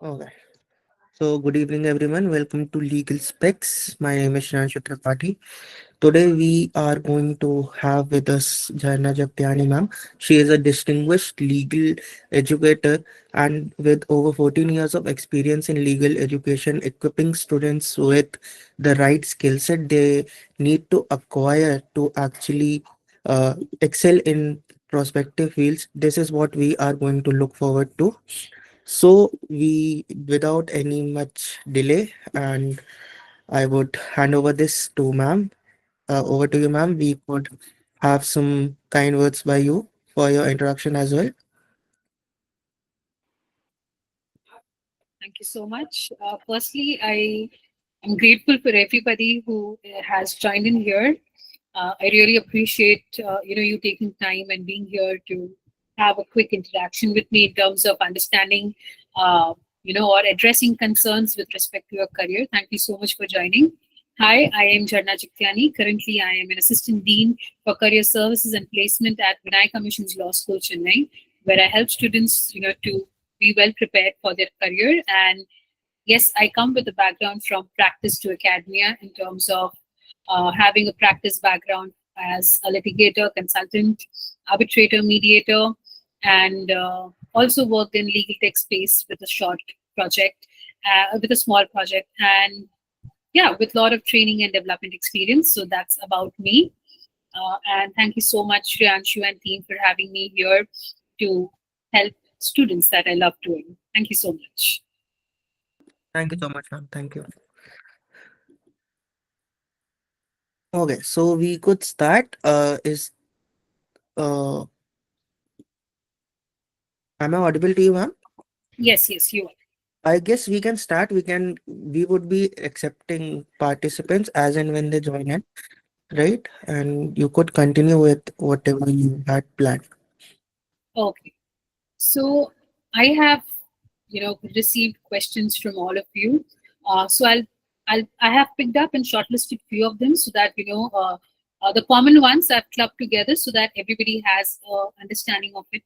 Okay. So, good evening, everyone. Welcome to Legal Specs. My name is Jharna Jagtiani. Today, we are going to have with us Jharna Jagtiani, ma'am. She is a distinguished legal educator and with over 14 years of experience in legal education, equipping students with the right skill set they need to acquire to actually excel in prospective fields. This is what we are going to look forward to. So we, without any much delay, and I would hand over this to ma'am. Over to you, ma'am. We could have some kind words by you for your introduction as well. Thank you so much. Firstly, I am grateful for everybody who has joined in here. I really appreciate you taking time and being here to have a quick interaction with me in terms of understanding or addressing concerns with respect to your career. Thank you so much for joining. Hi, I am Jharna Jagtiani. Currently, I am an assistant dean for career services and placement at Vinay Commission's Law School, Chennai, where I help students, to be well prepared for their career. And yes, I come with a background from practice to academia in terms of having a practice background as a litigator, consultant, arbitrator, mediator, and also worked in legal tech space with a short project, with a small project, and yeah, with a lot of training and development experience. So that's about me. And thank you so much, Shriyanshu and team, for having me here to help students that I love doing. Thank you so much. Thank you so much, ma'am. Thank you. Okay, so we could start. Is Am I audible to you, ma'am? Yes, yes, you are. I guess we can start. We would be accepting participants as and when they join in, right? And you could continue with whatever you had planned. Okay. So I have, received questions from all of you. I have picked up and shortlisted few of them so that the common ones I've clubbed together so that everybody has understanding of it.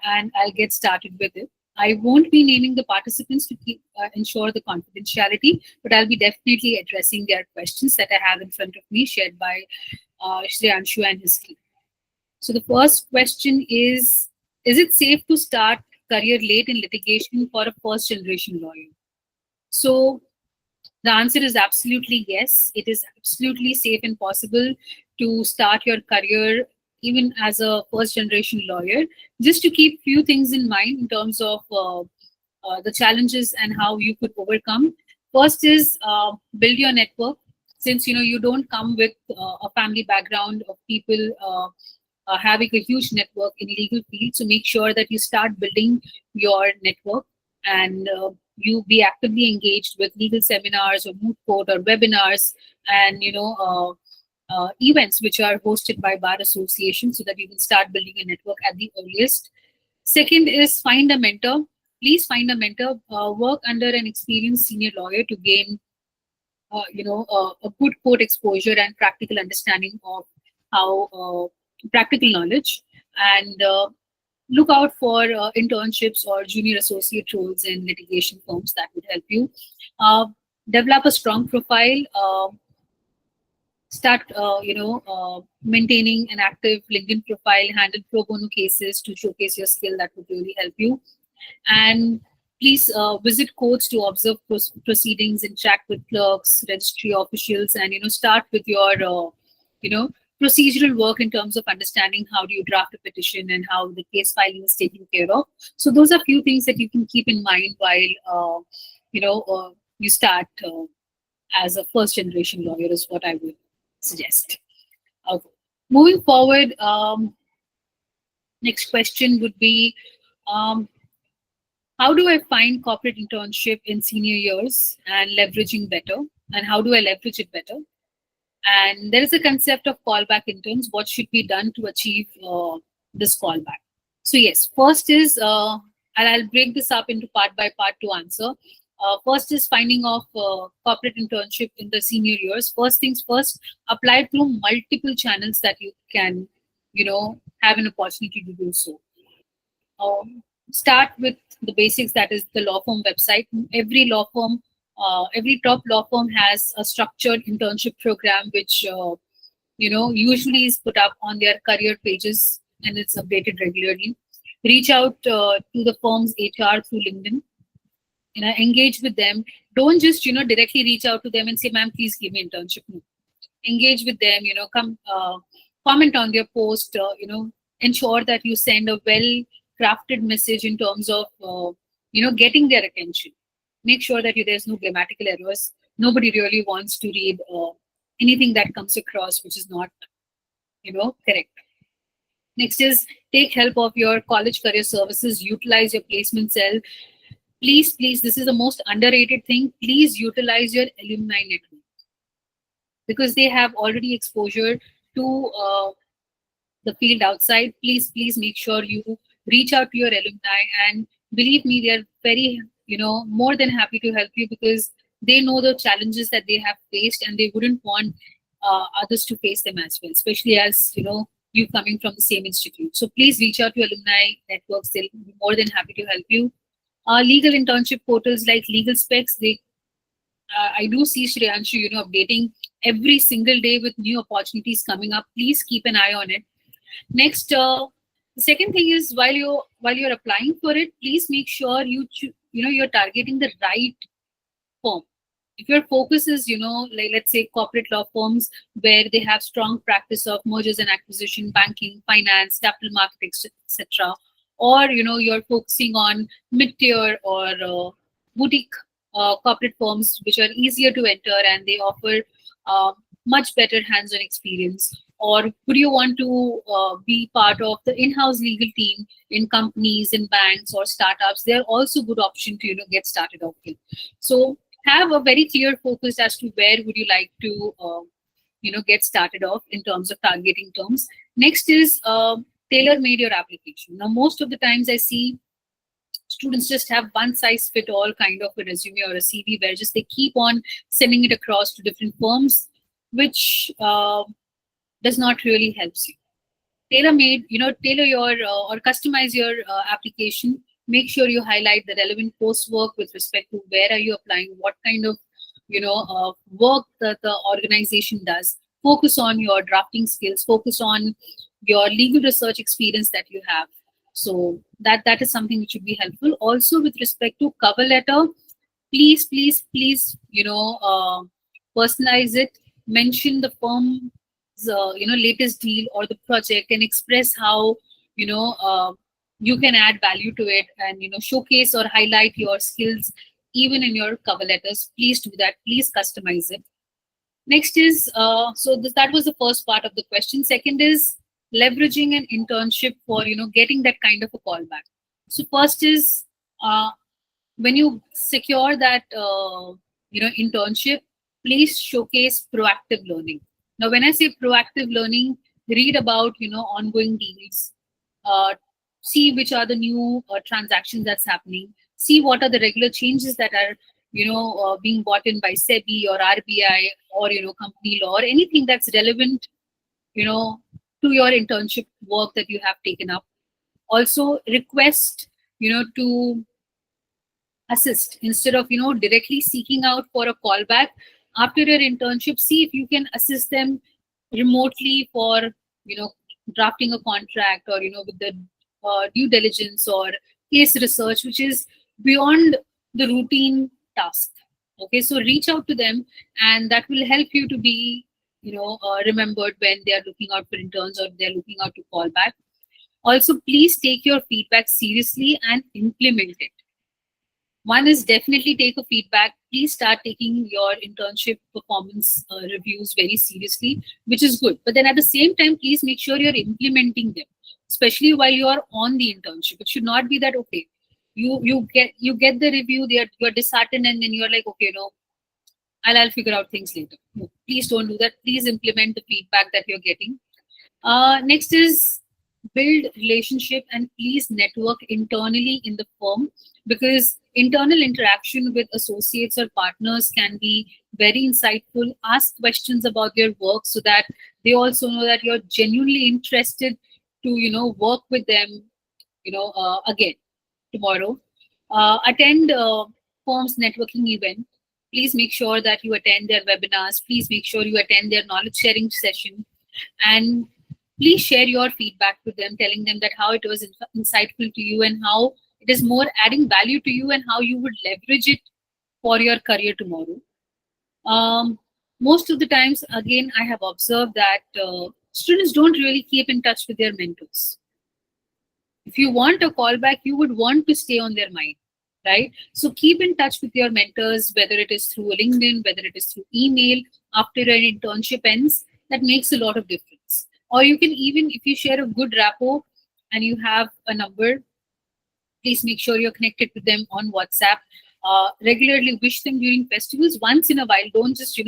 And I'll get started with it. I won't be naming the participants to keep ensure the confidentiality, but I'll be definitely addressing their questions that I have in front of me, shared by Shreyanshu and his team. So the first question is it safe to start career late in litigation for a first generation lawyer? So the answer is absolutely yes. It is absolutely safe and possible to start your career even as a first generation lawyer. Just to keep few things in mind in terms of the challenges and how you could overcome. First is build your network. Since you don't come with a family background of people having a huge network in legal field, so make sure that you start building your network and you be actively engaged with legal seminars or moot court or webinars and events which are hosted by bar associations so that you can start building a network at the earliest. Second is find a mentor. Please find a mentor. Work under an experienced senior lawyer to gain a good court exposure and practical understanding of how practical knowledge, and look out for internships or junior associate roles in litigation firms that would help you uh, develop a strong profile. Start maintaining an active LinkedIn profile, handle pro bono cases to showcase your skill. That would really help you. And please visit courts to observe proceedings, interact with clerks, registry officials, and start with your you know procedural work in terms of understanding how do you draft a petition and how the case filing is taken care of. So those are few things that you can keep in mind while you start as a first generation lawyer is what I would suggest. Okay. Moving forward, next question would be, um, how do I find corporate internship in senior years and leveraging better? And how do I leverage it better? And there is a concept of callback interns. What should be done to achieve this callback? So yes, first is, and I'll break this up into part by part to answer. First is finding of corporate internship in the senior years. First things first, apply through multiple channels that you can, have an opportunity to do so. Start with the basics, that is the law firm website. Every law firm, every top law firm has a structured internship program, which usually is put up on their career pages and it's updated regularly. Reach out to the firm's HR through LinkedIn. Engage with them. Don't just directly reach out to them and say, "Ma'am, please give me internship." No. Engage with them. Come comment on their post. Ensure that you send a well crafted message in terms of getting their attention. Make sure that there's no grammatical errors. Nobody really wants to read anything that comes across which is not correct. Next is take help of your college career services. Utilize your placement cell. Please, this is the most underrated thing. Please utilize your alumni network because they have already exposure to the field outside. Please make sure you reach out to your alumni, and believe me, they're very more than happy to help you because they know the challenges that they have faced and they wouldn't want others to face them as well, especially as you coming from the same institute. So please reach out to alumni networks. They'll be more than happy to help you. Legal internship portals like Legal Specs, they I do see Shreyanshu, updating every single day with new opportunities coming up. Please keep an eye on it. Next, the second thing is while you're applying for it, please make sure you're targeting the right firm. If your focus is, like let's say corporate law firms where they have strong practice of mergers and acquisition, banking, finance, capital markets, etc., or you're focusing on mid-tier or boutique corporate firms which are easier to enter and they offer uh, much better hands-on experience, or would you want to be part of the in-house legal team in companies, in banks or startups? They're also good option to get started off with. So have a very clear focus as to where would you like to get started off in terms of targeting terms. Next is tailor made your application. Now most of the times I see students just have one size fit all kind of a resume or a CV where just they keep on sending it across to different firms, which does not really help you. Tailor made, tailor your or customize your application. Make sure you highlight the relevant coursework with respect to where are you applying, what kind of work that the organization does. Focus on your drafting skills, focus on your legal research experience that you have. So that is something which would be helpful. Also with respect to cover letter, please personalize it. Mention the firm latest deal or the project and express how you can add value to it, and showcase or highlight your skills even in your cover letters. Please do that. Please customize it. Next is that was the first part of the question. Second is leveraging an internship for getting that kind of a callback. So first is when you secure that internship, please showcase proactive learning. Now when I say proactive learning, read about ongoing deals, uh, see which are the new transactions that's happening, see what are the regular changes that are being brought in by SEBI or RBI or company law or anything that's relevant you know to your internship work that you have taken up. Also request to assist instead of directly seeking out for a callback after your internship. See if you can assist them remotely for drafting a contract, or with the due diligence or case research which is beyond the routine task. Okay, so reach out to them and that will help you to be remembered when they are looking out for interns or they're looking out to call back. Also please take your feedback seriously and implement it. One is definitely take a feedback. Please start taking your internship performance reviews very seriously, which is good. But then at the same time, please make sure you're implementing them, especially while you are on the internship. It should not be that okay, you get the review, you're disheartened, and then you're like, okay, no, I'll figure out things later. No, please don't do that. Please implement the feedback that you're getting. Next is build relationship and please network internally in the firm, because internal interaction with associates or partners can be very insightful. Ask questions about their work so that they also know that you're genuinely interested to work with them again. tomorrow. Attend firm's networking event. Please make sure that you attend their webinars. Please make sure you attend their knowledge sharing session, and please share your feedback to them, telling them that how it was insightful to you and how it is more adding value to you and how you would leverage it for your career tomorrow. Um, Most of the times, again, I have observed that students don't really keep in touch with their mentors. If you want a callback, you would want to stay on their mind, right? So keep in touch with your mentors, whether it is through LinkedIn, whether it is through email after an internship ends. That makes a lot of difference. Or you can even, if you share a good rapport and you have a number, please make sure you're connected with them on WhatsApp. Regularly wish them during festivals once in a while. Don't just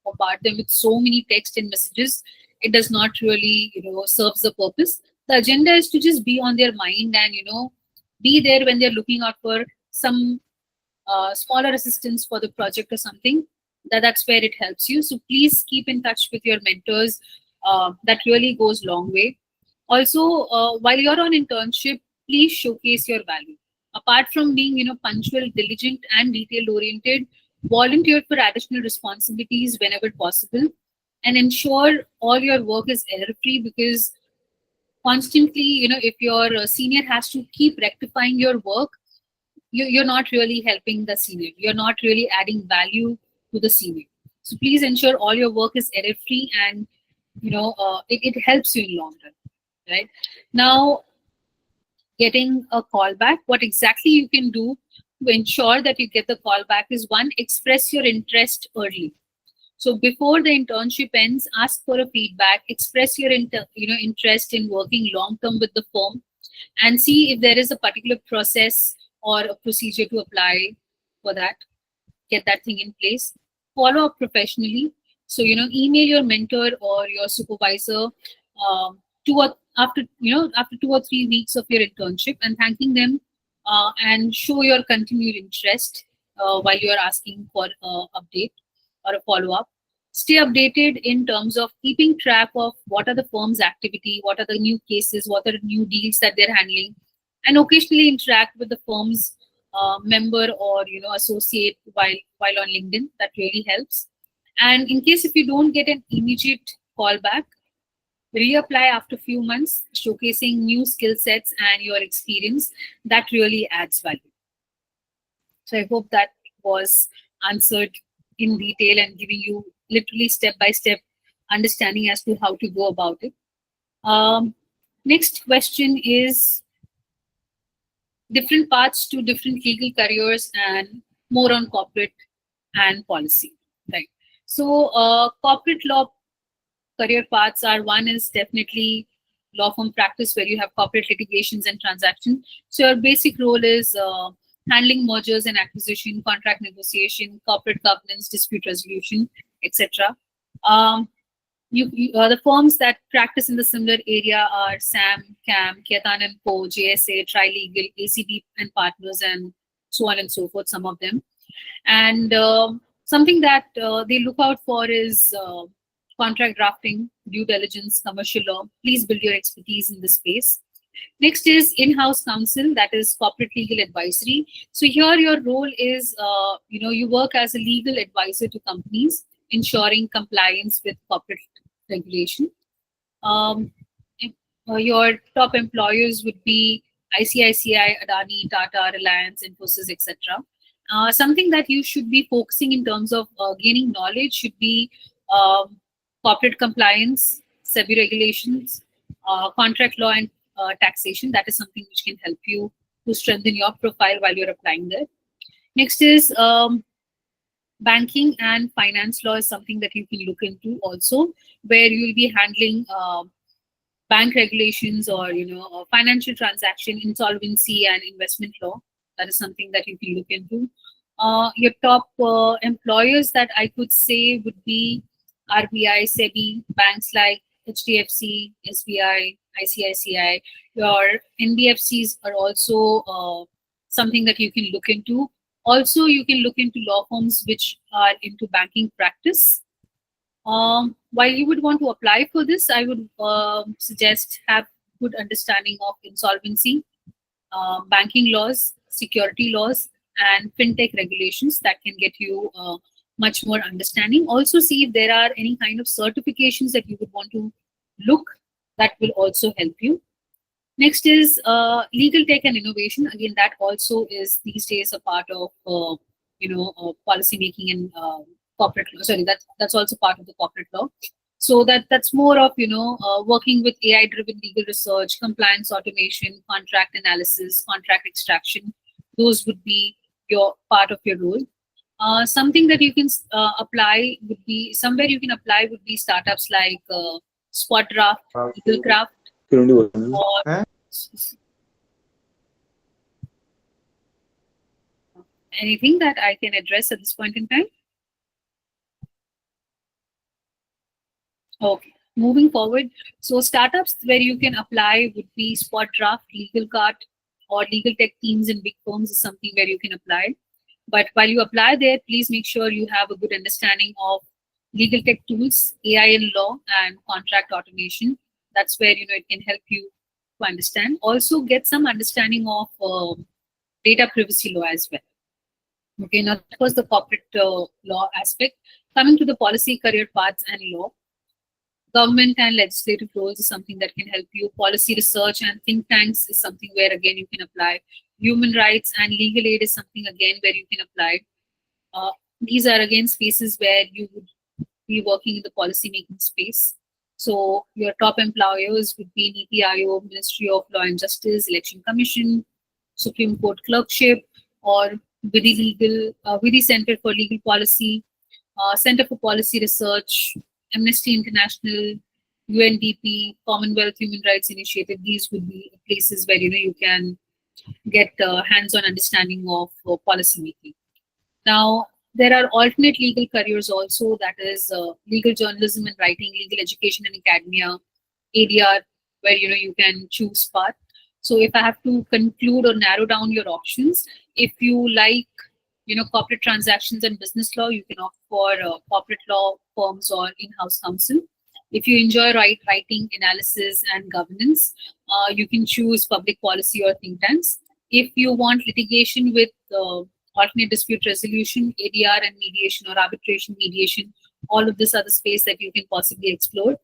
bombard them with so many text and messages. It does not really serves the purpose. The agenda is to just be on their mind and be there when they're looking out for some smaller assistance for the project or something. That's where it helps you. So please keep in touch with your mentors. That really goes long way. Also, while you're on internship, please showcase your value. Apart from being punctual, diligent, and detail oriented, volunteer for additional responsibilities whenever possible, and ensure all your work is error free, because constantly, if your senior has to keep rectifying your work, you're not really helping the senior. You're not really adding value to the senior. So please ensure all your work is error free, and it helps you in long run. Right now, getting a call back, what exactly you can do to ensure that you get the call back is: one, express your interest early. So before the internship ends, ask for a feedback, express your interest in working long term with the firm, and see if there is a particular process or a procedure to apply for that. Get that thing in place. Follow up professionally. So email your mentor or your supervisor two or after 2 or 3 weeks of your internship, and thanking them, and show your continued interest while you are asking for update or a follow up. Stay updated in terms of keeping track of what are the firm's activity, what are the new cases, what are the new deals that they're handling, and occasionally interact with the firm's member or associate while on LinkedIn. That really helps. And in case if you don't get an immediate call back, reapply after a few months, showcasing new skill sets and your experience. That really adds value. So I hope that was answered in detail and giving you literally step by step understanding as to how to go about it. Um, Next question is different paths to different legal careers and more on corporate and policy. Right. So corporate law career paths are: one is definitely law firm practice, where you have corporate litigations and transactions. So your basic role is handling mergers and acquisition, contract negotiation, corporate governance, dispute resolution, etc. Um, the firms that practice in the similar area are SAM, CAM, Ketan and Co, JSA, Trilegal, ACB and Partners, and so on and so forth. Some of them. And something that they look out for is contract drafting, due diligence, commercial law. Please build your expertise in this space. Next is in-house counsel, that is corporate legal advisory. So here your role is, you work as a legal advisor to companies, ensuring compliance with corporate regulation. Um, your top employers would be ICICI, Adani, Tata, Reliance, Infosys, etc. Something that you should be focusing in terms of gaining knowledge should be corporate compliance, SEBI regulations, contract law, and taxation. That is something which can help you to strengthen your profile while you're applying there. Next is banking and finance law is something that you can look into also, where you will be handling bank regulations or financial transaction, insolvency, and investment law. That is something that you can look into. Your top employers that I could say would be RBI, SEBI, banks like HDFC, SBI, ICICI. Your NBFCs are also something that you can look into. Also, you can look into law firms which are into banking practice. While you would want to apply for this, I would suggest have good understanding of insolvency, banking laws, security laws, and fintech regulations that can get you much more understanding. Also, see if there are any kind of certifications that you would want to look, that will also help you. Next is legal tech and innovation. Again, that also is these days a part of policy making and corporate law. Sorry, that's also part of the corporate law. So that's more of working with AI driven legal research, compliance automation, contract analysis, contract extraction. Those would be your part of your role. Something that you can apply would be somewhere you can apply would be startups like Spot Draft, Legal Craft, or anything that I can address at this point in time? Okay. Moving forward, so startups where you can apply would be Spot Draft, Legal Cart, or legal tech teams in big firms is something where you can apply. But while you apply there, please make sure you have a good understanding of legal tech tools, AI in law, and contract automation. That's where it can help you to understand. Also, get some understanding of data privacy law as well. Okay, now that was the corporate law aspect. Coming to the policy, career paths, and law, government and legislative roles is something that can help you. Policy research and think tanks is something where again you can apply. Human rights and legal aid is something again where you can apply. These are again spaces where you would be working in the policy making space. So your top employers would be NITI Aayog, Ministry of Law and Justice, Election Commission, Supreme Court Clerkship, or Vidhi Center for Legal Policy, Center for Policy Research, Amnesty International, UNDP, Commonwealth Human Rights Initiative. These would be places where you can get hands-on understanding of policy making. Now, there are alternate legal careers also, that is legal journalism and writing, legal education and academia, ADR, where you can choose path. So if I have to conclude or narrow down your options, if you like corporate transactions and business law, you can opt for corporate law firms or in-house counsel. If you enjoy writing, analysis, and governance, you can choose public policy or think tanks. If you want litigation with alternate dispute resolution, ADR, and mediation or arbitration mediation, all of this are the space that you can possibly explore.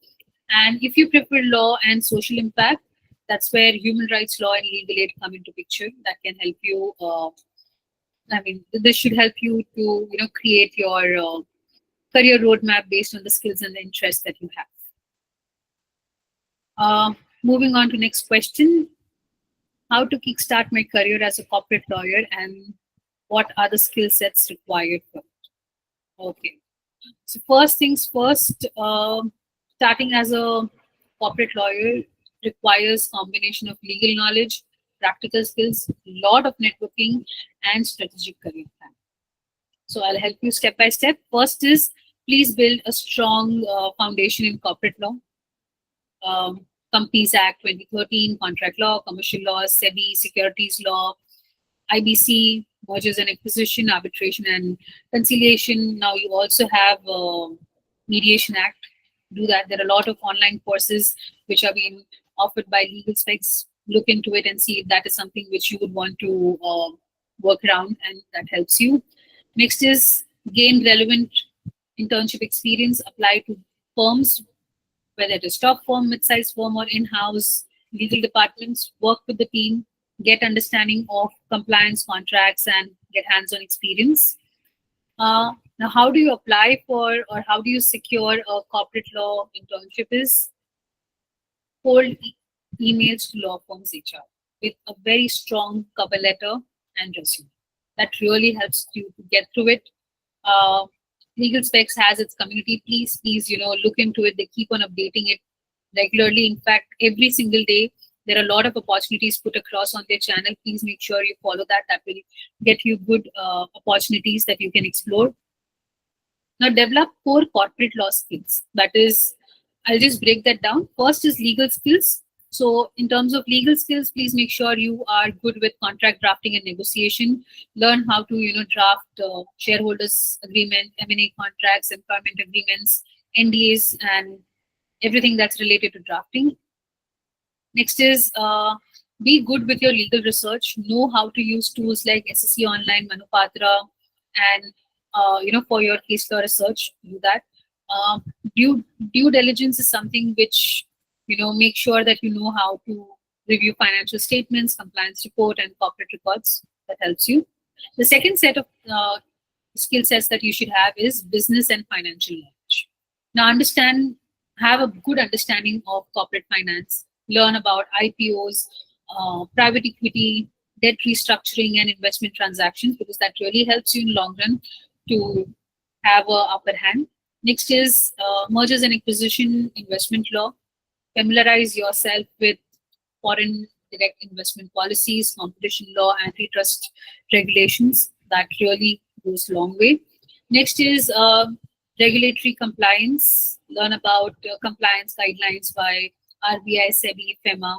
And if you prefer law and social impact, that's where human rights law and legal aid come into picture. That can help you. This should help you to create your career roadmap based on the skills and the interests that you have. Moving on to next question: how to kickstart my career as a corporate lawyer, and what are the skill sets required for it? Okay. So first things first, starting as a corporate lawyer requires combination of legal knowledge, practical skills, lot of networking, and strategic career plan. So I'll help you step by step. First is, please build a strong foundation in corporate law. Companies Act 2013, contract law, commercial law, SEBI, securities law, IBC, mergers and acquisition, arbitration and conciliation. Now you also have Mediation Act. Do that. There are a lot of online courses which are being offered by Legal Specs. Look into it and see if that is something which you would want to work around, and that helps you. Next is gain relevant internship experience. Apply to firms, whether it is top firm, mid-sized firm, or in-house legal departments. Work with the team, get understanding of compliance contracts, and get hands-on experience. Now, how do you apply for, or how do you secure a corporate law internship? Is cold emails to law firms HR with a very strong cover letter and resume. That really helps you to get through it. Legal Specs has its community. Please, look into it. They keep on updating it regularly. In fact, every single day, there are a lot of opportunities put across on their channel. Please make sure you follow that. That will get you good opportunities that you can explore. Now, develop core corporate law skills. That is, I'll just break that down. First is legal skills. So in terms of legal skills, please make sure you are good with contract drafting and negotiation. Learn how to, draft shareholders agreement, M&A contracts, employment agreements, NDAs, and everything that's related to drafting. Next is Be good with your legal research. Know how to use tools like SSC Online, Manupatra, and for your case law research. Do that. Um, due diligence is something which make sure that you know how to review financial statements, compliance report, and corporate records. That helps you. The second set of skill sets that you should have is business and financial knowledge. Now, have a good understanding of corporate finance, learn about IPOs, private equity, debt restructuring, and investment transactions, because that really helps you in long run to have a upper hand. Next is mergers and acquisition investment law. Familiarize yourself with foreign direct investment policies, competition law, antitrust regulations. That really goes a long way. Next is regulatory compliance. Learn about compliance guidelines by RBI, SEBI, FEMA.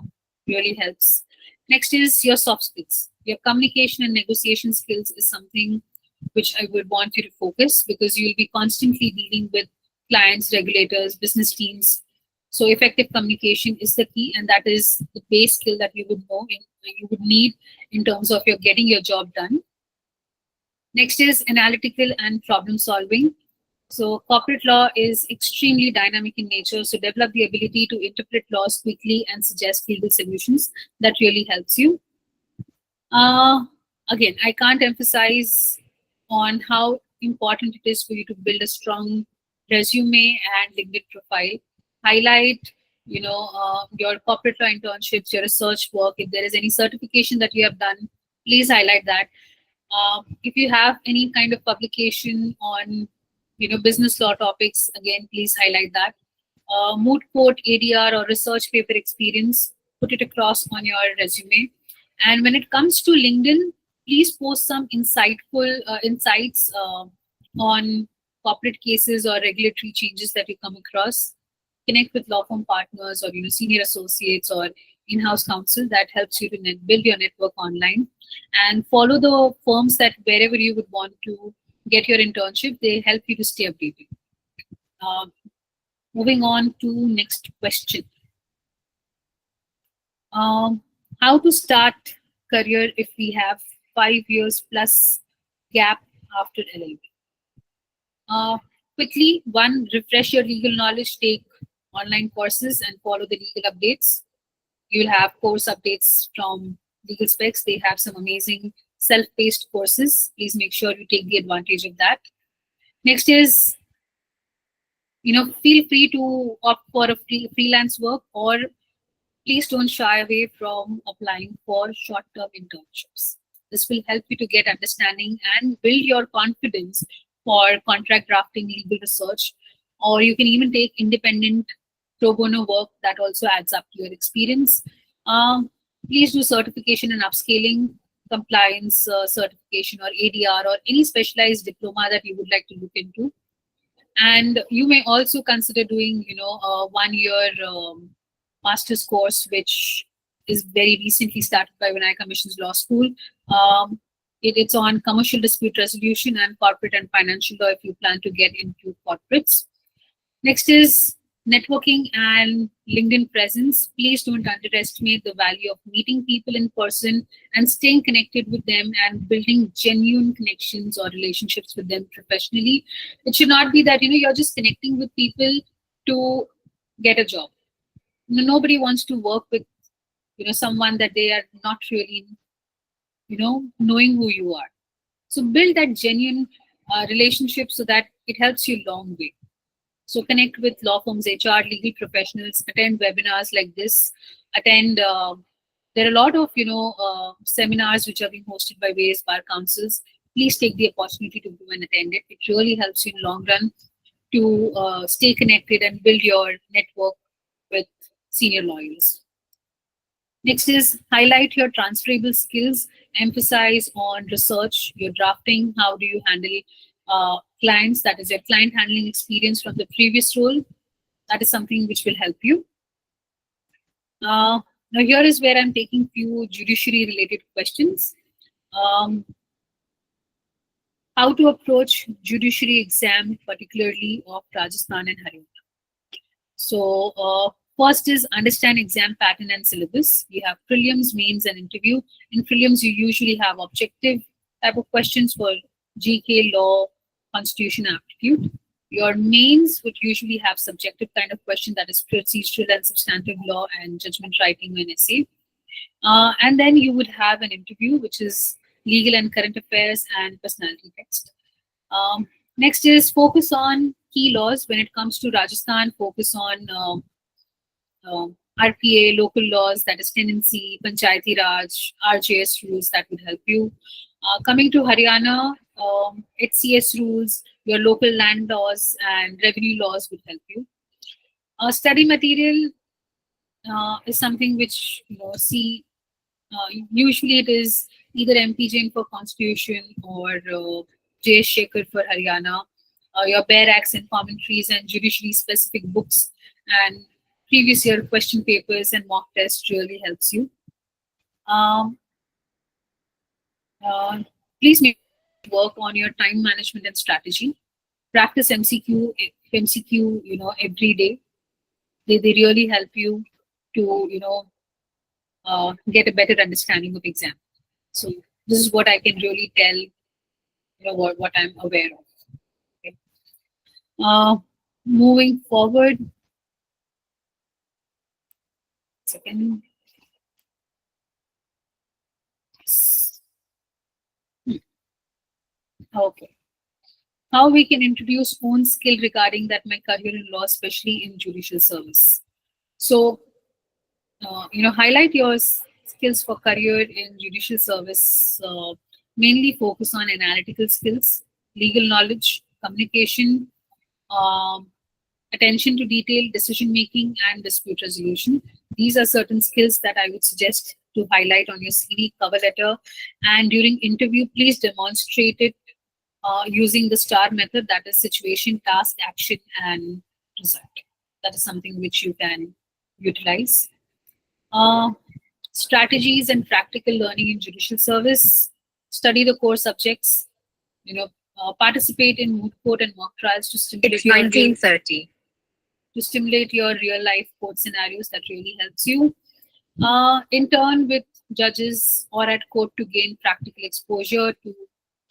Really helps. Next is your soft skills. Your communication and negotiation skills is something which I would want you to focus, because you'll be constantly dealing with clients, regulators, business teams. So effective communication is the key, and that is the base skill that you would need in terms of your getting your job done. Next is analytical and problem solving. So corporate law is extremely dynamic in nature. So develop the ability to interpret laws quickly and suggest legal solutions. That really helps you. Uh, Again, I can't emphasize on how important it is for you to build a strong resume and LinkedIn profile. Highlight, your corporate law internships, your research work. If there is any certification that you have done, please highlight that. If you have any kind of publication on, business law topics, again, please highlight that. Moot court, ADR, or research paper experience, put it across on your resume. And when it comes to LinkedIn, please post some insightful insights on corporate cases or regulatory changes that you come across. Connect with law firm partners or senior associates or in-house counsel. That helps you to build your network online, and follow the firms that wherever you would want to get your internship, they help you to stay updated. Uh, Moving on to next question. Um, how to start career if we have 5 years plus gap after LLB? Uh, Quickly, one, refresh your legal knowledge, take online courses, and follow the legal updates. You'll have course updates from Legal Specs. They have some amazing self-paced courses. Please make sure you take the advantage of that. Next is, feel free to opt for a freelance work, or please don't shy away from applying for short-term internships. This will help you to get understanding and build your confidence for contract drafting, legal research, or you can even take independent pro bono work that also adds up to your experience. Um, Please do certification and upscaling, compliance certification or ADR or any specialized diploma that you would like to look into. And you may also consider doing a 1 year master's course, which is very recently started by Vinaya Commission's Law School. It's on commercial dispute resolution and corporate and financial law if you plan to get into corporates. Next is networking and LinkedIn presence. Please don't underestimate the value of meeting people in person and staying connected with them and building genuine connections or relationships with them professionally. It should not be that you're just connecting with people to get a job. Nobody wants to work with someone that they are not really knowing who you are. So build that genuine relationship so that it helps you long way. So connect with law firms, HR, legal professionals, attend webinars like this, attend, there are a lot of, seminars which are being hosted by various bar councils. Please take the opportunity to go and attend it. It really helps you in long run to stay connected and build your network with senior lawyers. Next is highlight your transferable skills, emphasize on research, your drafting, how do you handle clients, that is your client handling experience from the previous role. That is something which will help you. Now here is where I'm taking few judiciary related questions. How to approach judiciary exam, particularly of Rajasthan and Haryana. So First is understand exam pattern and syllabus. You have prelims, mains, and interview. In prelims, you usually have objective type of questions for GK, law, constitution, aptitude. Your mains would usually have subjective kind of question, that is procedural and substantive law and judgment writing and essay. And then you would have an interview, which is legal and current affairs and personality text. Next is focus on key laws. When it comes to Rajasthan, focus on RPA, local laws, that is tenancy, Panchayati Raj, RJS rules that would help you. Coming to Haryana, HCS rules, your local land laws and revenue laws would help you. Study material is something which see usually it is either MP Jain for Constitution or J. Shekhar for Haryana. Your bare acts and commentaries and judiciary specific books and previous year question papers and mock tests really helps you. Um, Please make work on your time management and strategy. Practice MCQ, every day. They really help you to, get a better understanding of exam. So this is what I can really tell, what I'm aware of. Okay. Moving forward, second. Okay. How we can introduce own skill regarding that my career in law, especially in judicial service. So, highlight your skills for career in judicial service. Mainly focus on analytical skills, legal knowledge, communication, um, attention to detail, decision making, and dispute resolution. These are certain skills that I would suggest to highlight on your CV, cover letter, and during interview, please demonstrate it using the STAR method, that is situation, task, action, and result. That is something which you can utilize. Uh, Strategies and practical learning in judicial service. Study the core subjects. Participate in moot court and mock trials to stimulate. It's 1930. To stimulate your real life court scenarios. That really helps you. Intern with judges or at court to gain practical exposure to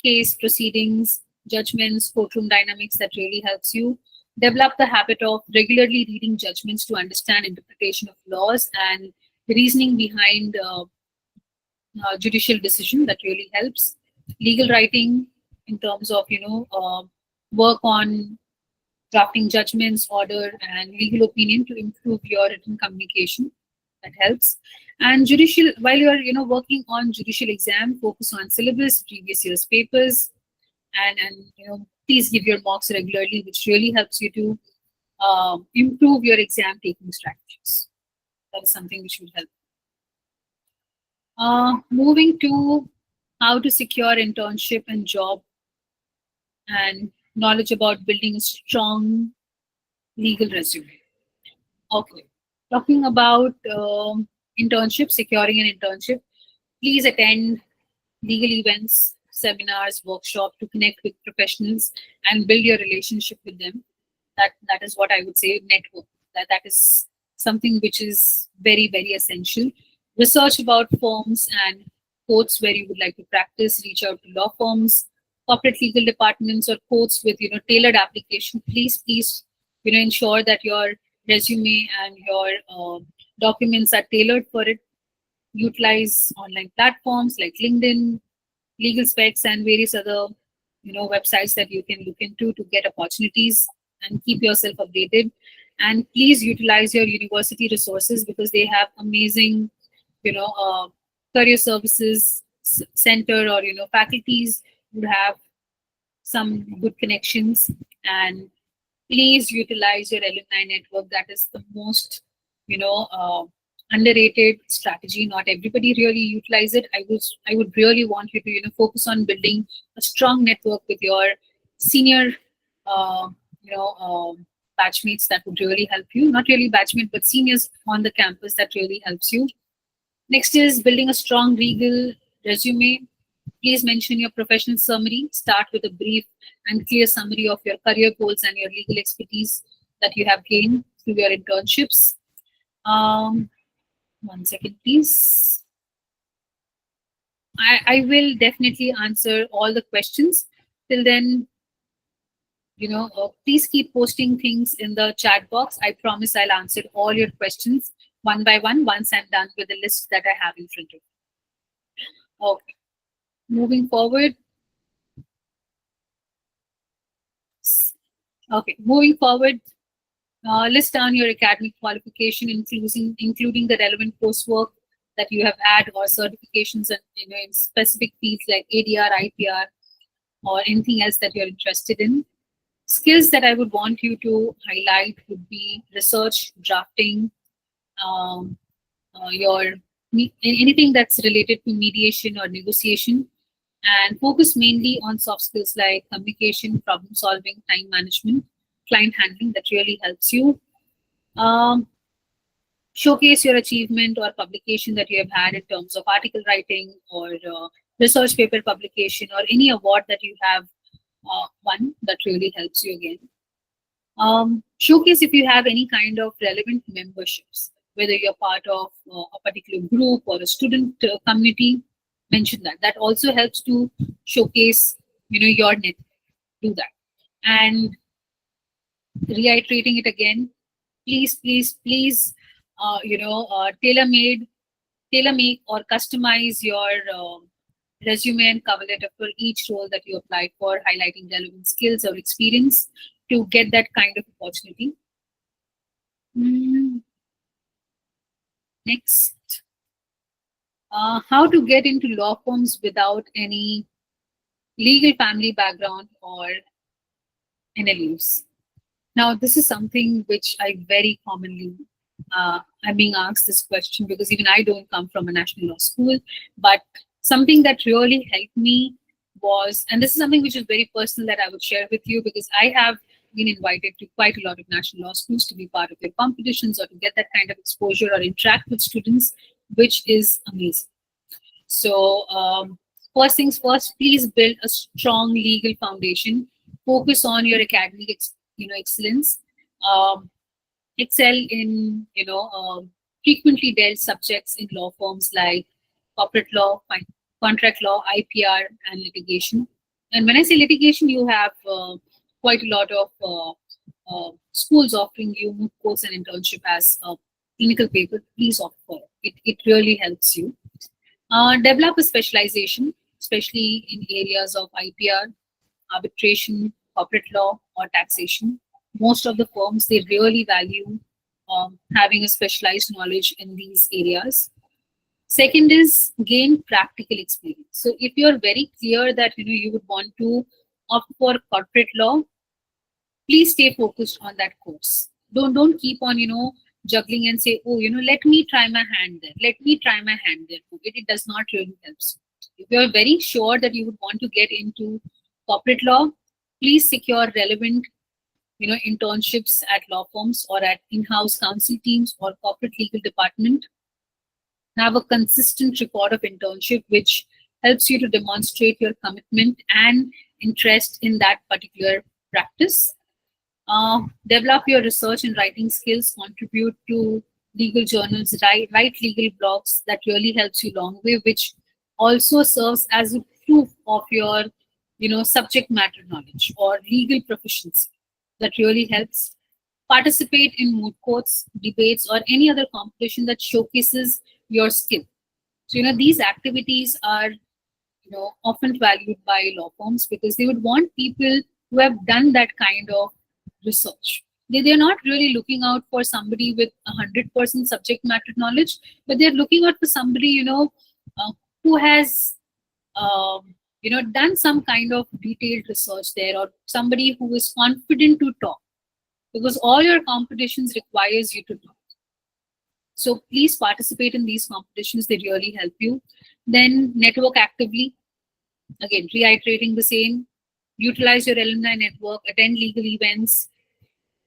case proceedings, judgments, courtroom dynamics. That really helps you. Develop the habit of regularly reading judgments to understand interpretation of laws and the reasoning behind judicial decision. That really helps. Legal writing in terms of work on drafting judgments, order, and legal opinion to improve your written communication. That helps. And judicial, while you're working on judicial exam, focus on syllabus, previous year's papers, and please give your mocks regularly, which really helps you to improve your exam taking strategies. That is something which will help. Moving to how to secure internship and job and knowledge about building a strong legal resume. Okay, talking about internship, securing an internship, please attend legal events, seminars, workshop to connect with professionals and build your relationship with them. That is what I would say. Network. That is something which is very, very essential. Research about firms and courts where you would like to practice. Reach out to law firms, corporate legal departments, or courts with tailored application. Please ensure that your resume and your documents are tailored for it. Utilize online platforms like LinkedIn, Legal Specs, and various other websites that you can look into to get opportunities and keep yourself updated. And please utilize your university resources because they have amazing career services center, or faculties would have some good connections. And please utilize your alumni network. That is the most underrated strategy. Not everybody really utilize it. I would really want you to focus on building a strong network with your senior uh, batchmates. That would really help you. Not really batchmate, but seniors on the campus. That really helps you. Next is building a strong legal resume. Please mention your professional summary. Start with a brief and clear summary of your career goals and your legal expertise that you have gained through your internships. Um, 1 second, please. I will definitely answer all the questions. Till then, please keep posting things in the chat box. I promise I'll answer all your questions one by one once I'm done with the list that I have in front of me. Okay, moving forward. Okay, moving forward. List down your academic qualification, including the relevant coursework that you have had or certifications and in specific fields like ADR, IPR, or anything else that you're interested in. Skills that I would want you to highlight would be research, drafting, um, anything that's related to mediation or negotiation, and focus mainly on soft skills like communication, problem solving, time management, client handling. That really helps you. Um, Showcase your achievement or publication that you have had in terms of article writing or research paper publication or any award that you have won. That really helps you again. Showcase if you have any kind of relevant memberships, whether you're part of a particular group or a student community. Mention that. That also helps to showcase, your network. Do that. And reiterating it again, please, please, please, tailor make or customize your resume and cover letter for each role that you apply for, highlighting relevant skills or experience to get that kind of opportunity. Mm, Next, how to get into law firms without any legal family background or NLUs. Now, this is something which I very commonly I'm being asked this question because even I don't come from a national law school, but something that really helped me was, and this is something which is very personal that I would share with you because I have been invited to quite a lot of national law schools to be part of their competitions or to get that kind of exposure or interact with students, which is amazing. So, first things first, please build a strong legal foundation. Focus on your academic, excellence. Um, Excel in, frequently dealt subjects in law firms like corporate law, contract law, IPR, and litigation. And when I say litigation, you have quite a lot of schools offering you moot courts and internship as a clinical paper. Please opt for it. It really helps you. Develop a specialization, especially in areas of IPR, arbitration, corporate law, or taxation. Most of the firms they really value having a specialized knowledge in these areas. Second is gain practical experience. So if you're very clear that you would want to opt for corporate law, please stay focused on that course. Don't keep on juggling and say, oh, let me try my hand there, let me try my hand there. It does not really help you. If you're very sure that you would want to get into corporate law, please secure relevant internships at law firms or at in-house counsel teams or corporate legal department. Have a consistent record of internship which helps you to demonstrate your commitment and interest in that particular practice. Develop your research and writing skills, contribute to legal journals, write legal blogs. That really helps you long way, which also serves as a proof of your subject matter knowledge or legal proficiency. That really helps. Participate in moot courts, debates, or any other competition that showcases your skill. So these activities are often valued by law firms because they would want people who have done that kind of research. They're not really looking out for somebody with 100% subject matter knowledge, but they're looking out for somebody who has done some kind of detailed research there, or somebody who is confident to talk, because all your competitions requires you to talk. So please participate in these competitions. They really help you. Then network actively. Again, reiterating the same. Utilize your alumni network, attend legal events,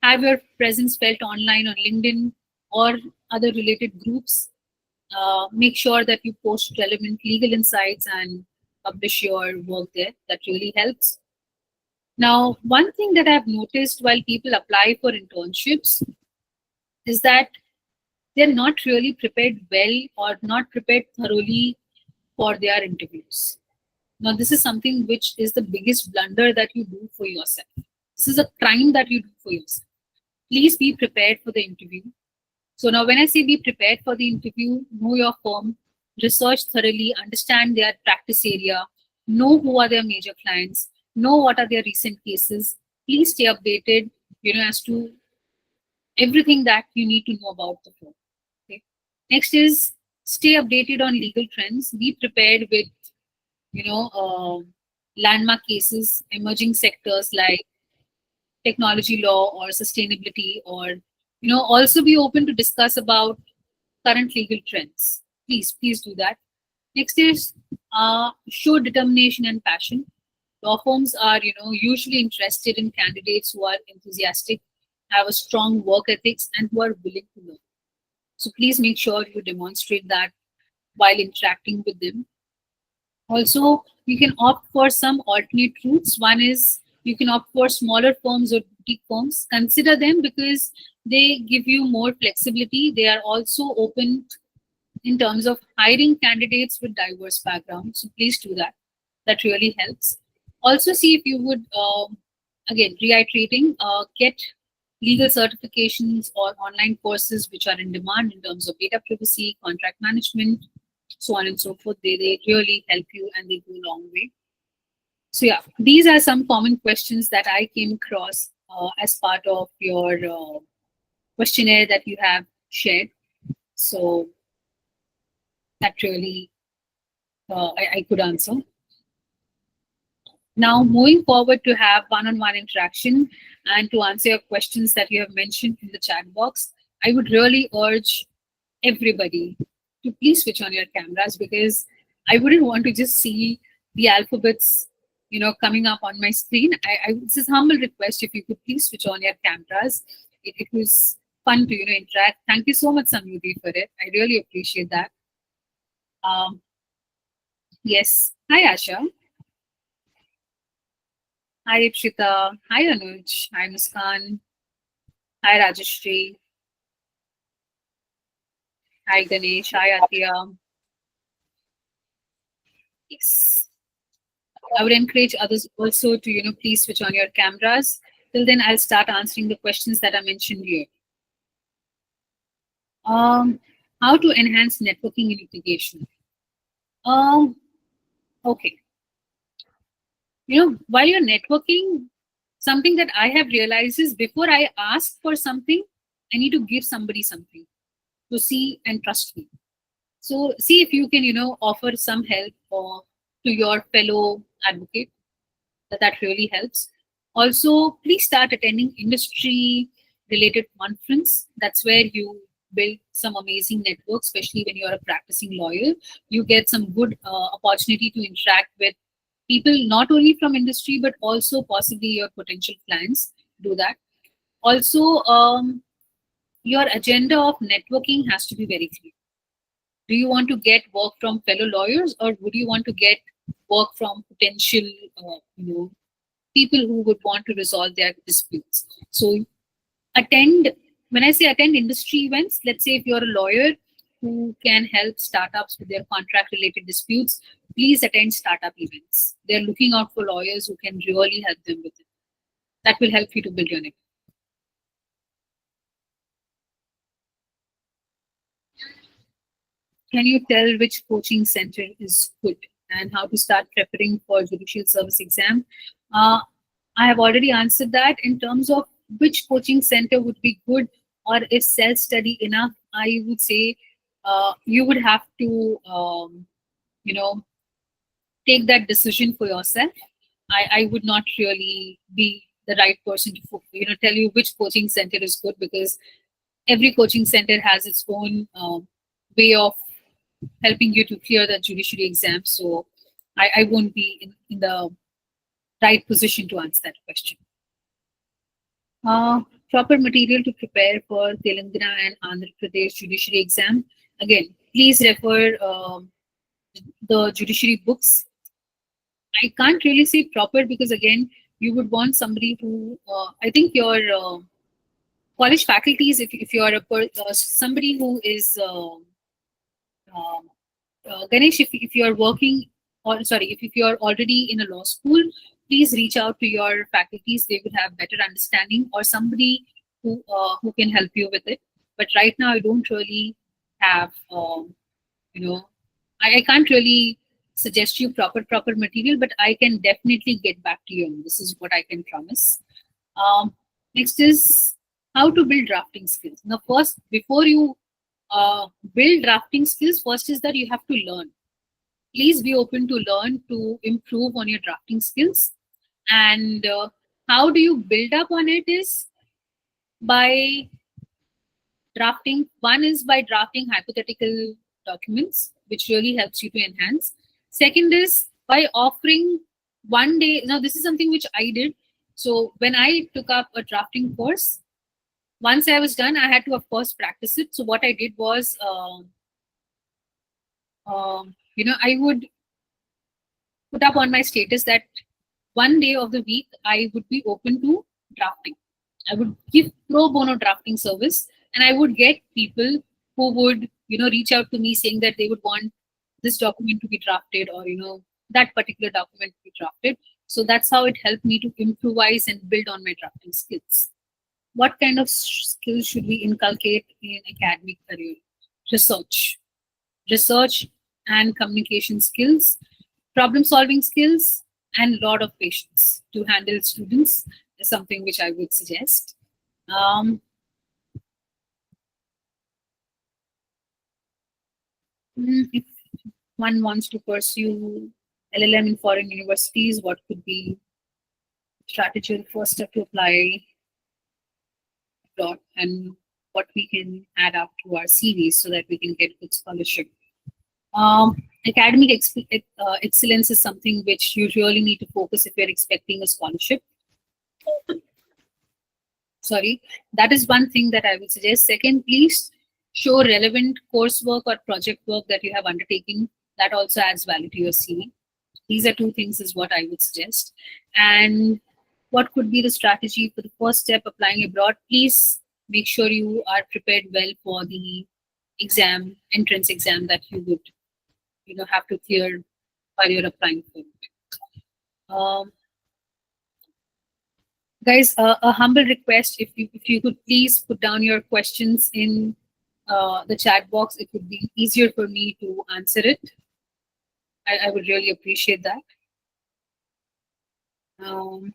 have your presence felt online on LinkedIn or other related groups. Make sure that you post relevant legal insights and publish your work there. That really helps. Now, one thing that I've noticed while people apply for internships is that they're not really prepared well or not prepared thoroughly for their interviews. Now, this is something which is the biggest blunder that you do for yourself. This is a crime that you do for yourself. Please be prepared for the interview. So now when I say be prepared for the interview, know your firm, research thoroughly, understand their practice area, know who are their major clients, know what are their recent cases. Please stay updated, as to everything that you need to know about the firm. Okay. Next is stay updated on legal trends. Be prepared with, landmark cases, emerging sectors like technology law or sustainability, or also be open to discuss about current legal trends. Please do that. Next is show determination and passion. Law firms are, usually interested in candidates who are enthusiastic, have a strong work ethics, and who are willing to learn. So please make sure you demonstrate that while interacting with them. Also, you can opt for some alternate routes. One is you can opt for smaller firms or boutique firms. Consider them because they give you more flexibility. They are also open in terms of hiring candidates with diverse backgrounds. So please do that. That really helps. Also, see if you would, again, reiterating, get legal certifications or online courses which are in demand in terms of data privacy, contract management, so on and so forth. They really help you and they go a long way. So yeah, these are some common questions that I came across as part of your questionnaire that you have shared. So that really I could answer. Now, moving forward to have one-on-one interaction and to answer your questions that you have mentioned in the chat box, I would really urge everybody to please switch on your cameras because I wouldn't want to just see the alphabets, coming up on my screen. This is a humble request if you could please switch on your cameras. It was fun to, interact. Thank you so much, Samyuti, for it. I really appreciate that. Um, yes. Hi, Asha. Hi, Ipshita. Hi, Anuj. Hi, Muskan. Hi, Rajeshri. Hi, Ganesh. Hi, Athiya. Yes. I would encourage others also to, please switch on your cameras. Till then, I'll start answering the questions that I mentioned here. Um, how to enhance networking in litigation? Um, okay. While you're networking, something that I have realized is before I ask for something, I need to give somebody something to see and trust me. So see if you can, offer some help to your fellow advocate. That really helps. Also, please start attending industry related conference. That's where you build some amazing networks, especially when you're a practicing lawyer. You get some good opportunity to interact with people not only from industry but also possibly your potential clients. Do that. Also, your agenda of networking has to be very clear. Do you want to get work from fellow lawyers or would you want to get work from potential people who would want to resolve their disputes? So attend, when I say attend industry events, let's say if you're a lawyer who can help startups with their contract related disputes, please attend startup events. They're looking out for lawyers who can really help them with it. That will help you to build your network. Can you tell which coaching center is good and how to start preparing for judicial service exam? Uh, I have already answered that in terms of which coaching center would be good or if self-study enough. I would say you would have to, you know, take that decision for yourself. I would not really be the right person to, tell you which coaching center is good because every coaching center has its own way of helping you to clear the judiciary exam. So I won't be in the right position to answer that question. Proper material to prepare for Telangana and Andhra Pradesh judiciary exam. Again, please refer the judiciary books. I can't really say proper because again, you would want somebody who I think your college faculties, if you are somebody who is um, Ganesh, if you are working, or sorry, if you are already in a law school, please reach out to your faculties. They would have better understanding, or somebody who can help you with it. But right now, I don't really have, you know, I can't really suggest you proper material, but I can definitely get back to you. And this is what I can promise. Um, Next is how to build drafting skills. Now, first, before you build drafting skills, first is that you have to learn. Please be open to learn to improve on your drafting skills. And how do you build up on it is by drafting. One is by drafting hypothetical documents, which really helps you to enhance. Second is by offering one day. Now, this is something which I did. So when I took up a drafting course, once I was done, I had to, of course, practice it. So what I did was, I would put up on my status that one day of the week I would be open to drafting. I would give pro bono drafting service, and I would get people who would, reach out to me saying that they would want this document to be drafted, or that particular document to be drafted. So that's how it helped me to improvise and build on my drafting skills. What kind of skills should we inculcate in academic career? Research, research and communication skills, problem solving skills, and lot of patience to handle students is something which I would suggest. Um, if one wants to pursue LLM in foreign universities, what could be strategy first step to apply abroad, and what we can add up to our CVs so that we can get good scholarship. Academic excellence is something which you really need to focus if you're expecting a scholarship. Sorry, that is one thing that I would suggest. Second, please show relevant coursework or project work that you have undertaken. That also adds value to your CV. These are two things is what I would suggest. And what could be the strategy for the first step applying abroad? Please make sure you are prepared well for the entrance exam that you would have to clear while you're applying for it. Guys, a humble request, if you could please put down your questions in the chat box, it would be easier for me to answer it. I would really appreciate that. um,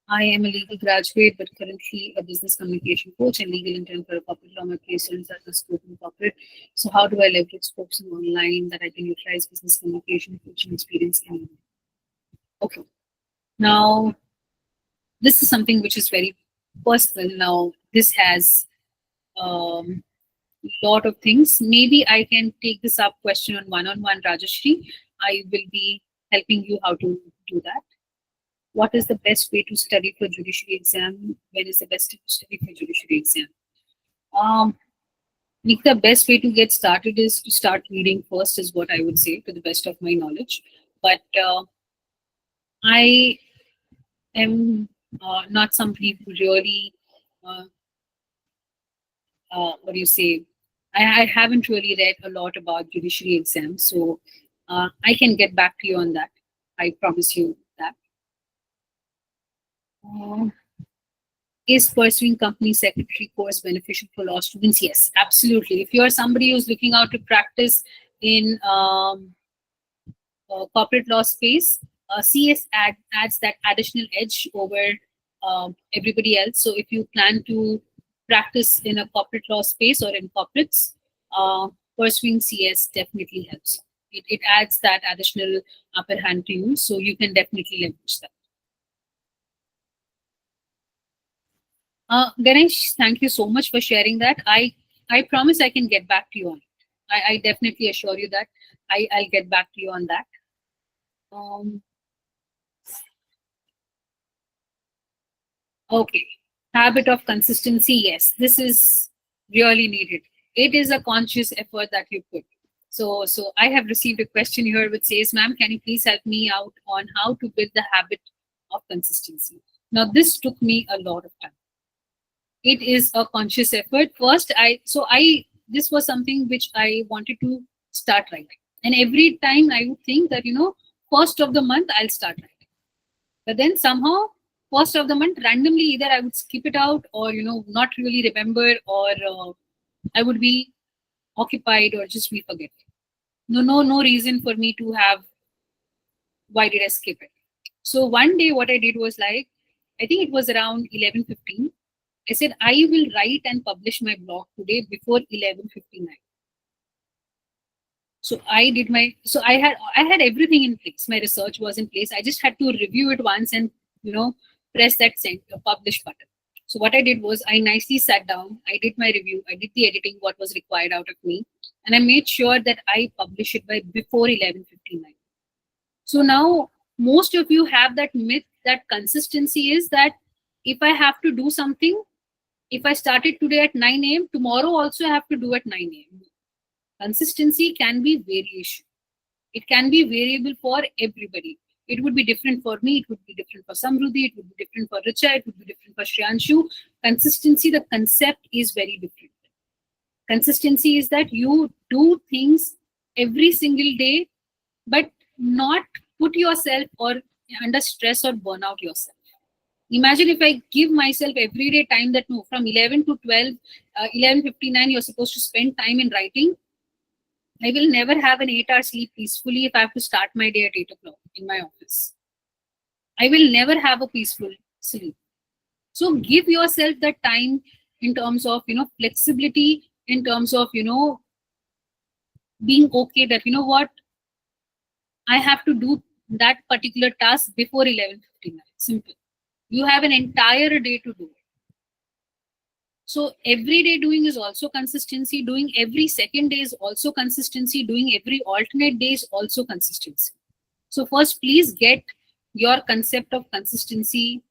I am a legal graduate, but currently a business communication coach and legal intern for a corporate law. My placements are the scope in corporate. So how do I leverage scopes in online that I can utilize business communication coaching experience in? Okay. Now, this is something which is very personal. Now, this has lot of things. Maybe I can take this up question on one-on-one, Rajashri. I will be helping you how to do that. What is the best way to study for judiciary exam? When is the best time to study for judiciary exam? The best way to get started is to start reading first, is what I would say, to the best of my knowledge. But I am not somebody who really, what do you say, I haven't really read a lot about judiciary exams, so I can get back to you on that. I promise you that. Is pursuing company secretary course beneficial for law students? Yes, absolutely. If you are somebody who's looking out to practice in corporate law space, CS adds that additional edge over everybody else. So if you plan to practice in a corporate law space or in corporates, pursuing CS definitely helps. It adds that additional upper hand to you, so you can definitely leverage that. Ganesh, thank you so much for sharing that. I promise I can get back to you on it. I definitely assure you that I'll get back to you on that. Okay. Habit of consistency. Yes, this is really needed. It is a conscious effort that you put. So I have received a question here which says, ma'am, can you please help me out on how to build the habit of consistency? Now, this took me a lot of time. it is a conscious effort. First, I this was something which I wanted to start writing, and every time I would think that first of the month I'll start writing, but then somehow first of the month randomly either I would skip it out or not really remember, or I would be occupied or just be forgetting. No reason for me to have why did I skip it. So one day what I did was, like, I think it was around 11:15. I said I will write and publish my blog today before 11:59. So I had everything in place. My research was in place. I just had to review it once and press that send publish button. So what I did was I nicely sat down. I did my review. I did the editing, what was required out of me, and I made sure that I publish it by before 11:59. So now most of you have that myth that consistency is that if I have to do something, if I started today at 9 a.m., tomorrow also I have to do at 9 a.m. Consistency can be variation. It can be variable for everybody. It would be different for me. It would be different for Samruddhi. It would be different for Richa. It would be different for Shriyanshu. Consistency, the concept is very different. Consistency is that you do things every single day, but not put yourself or under stress or burn out yourself. Imagine if I give myself everyday time that no, from 11 to 12, 11:59, you're supposed to spend time in writing. I will never have an 8 hour sleep peacefully if I have to start my day at 8 o'clock in my office. I will never have a peaceful sleep. So give yourself that time in terms of, flexibility, in terms of, being okay that, what, I have to do that particular task before 11:59. Simple. You have an entire day to do it. So everyday doing is also consistency. Doing every second day is also consistency. Doing every alternate day is also consistency. So first, please get your concept of consistency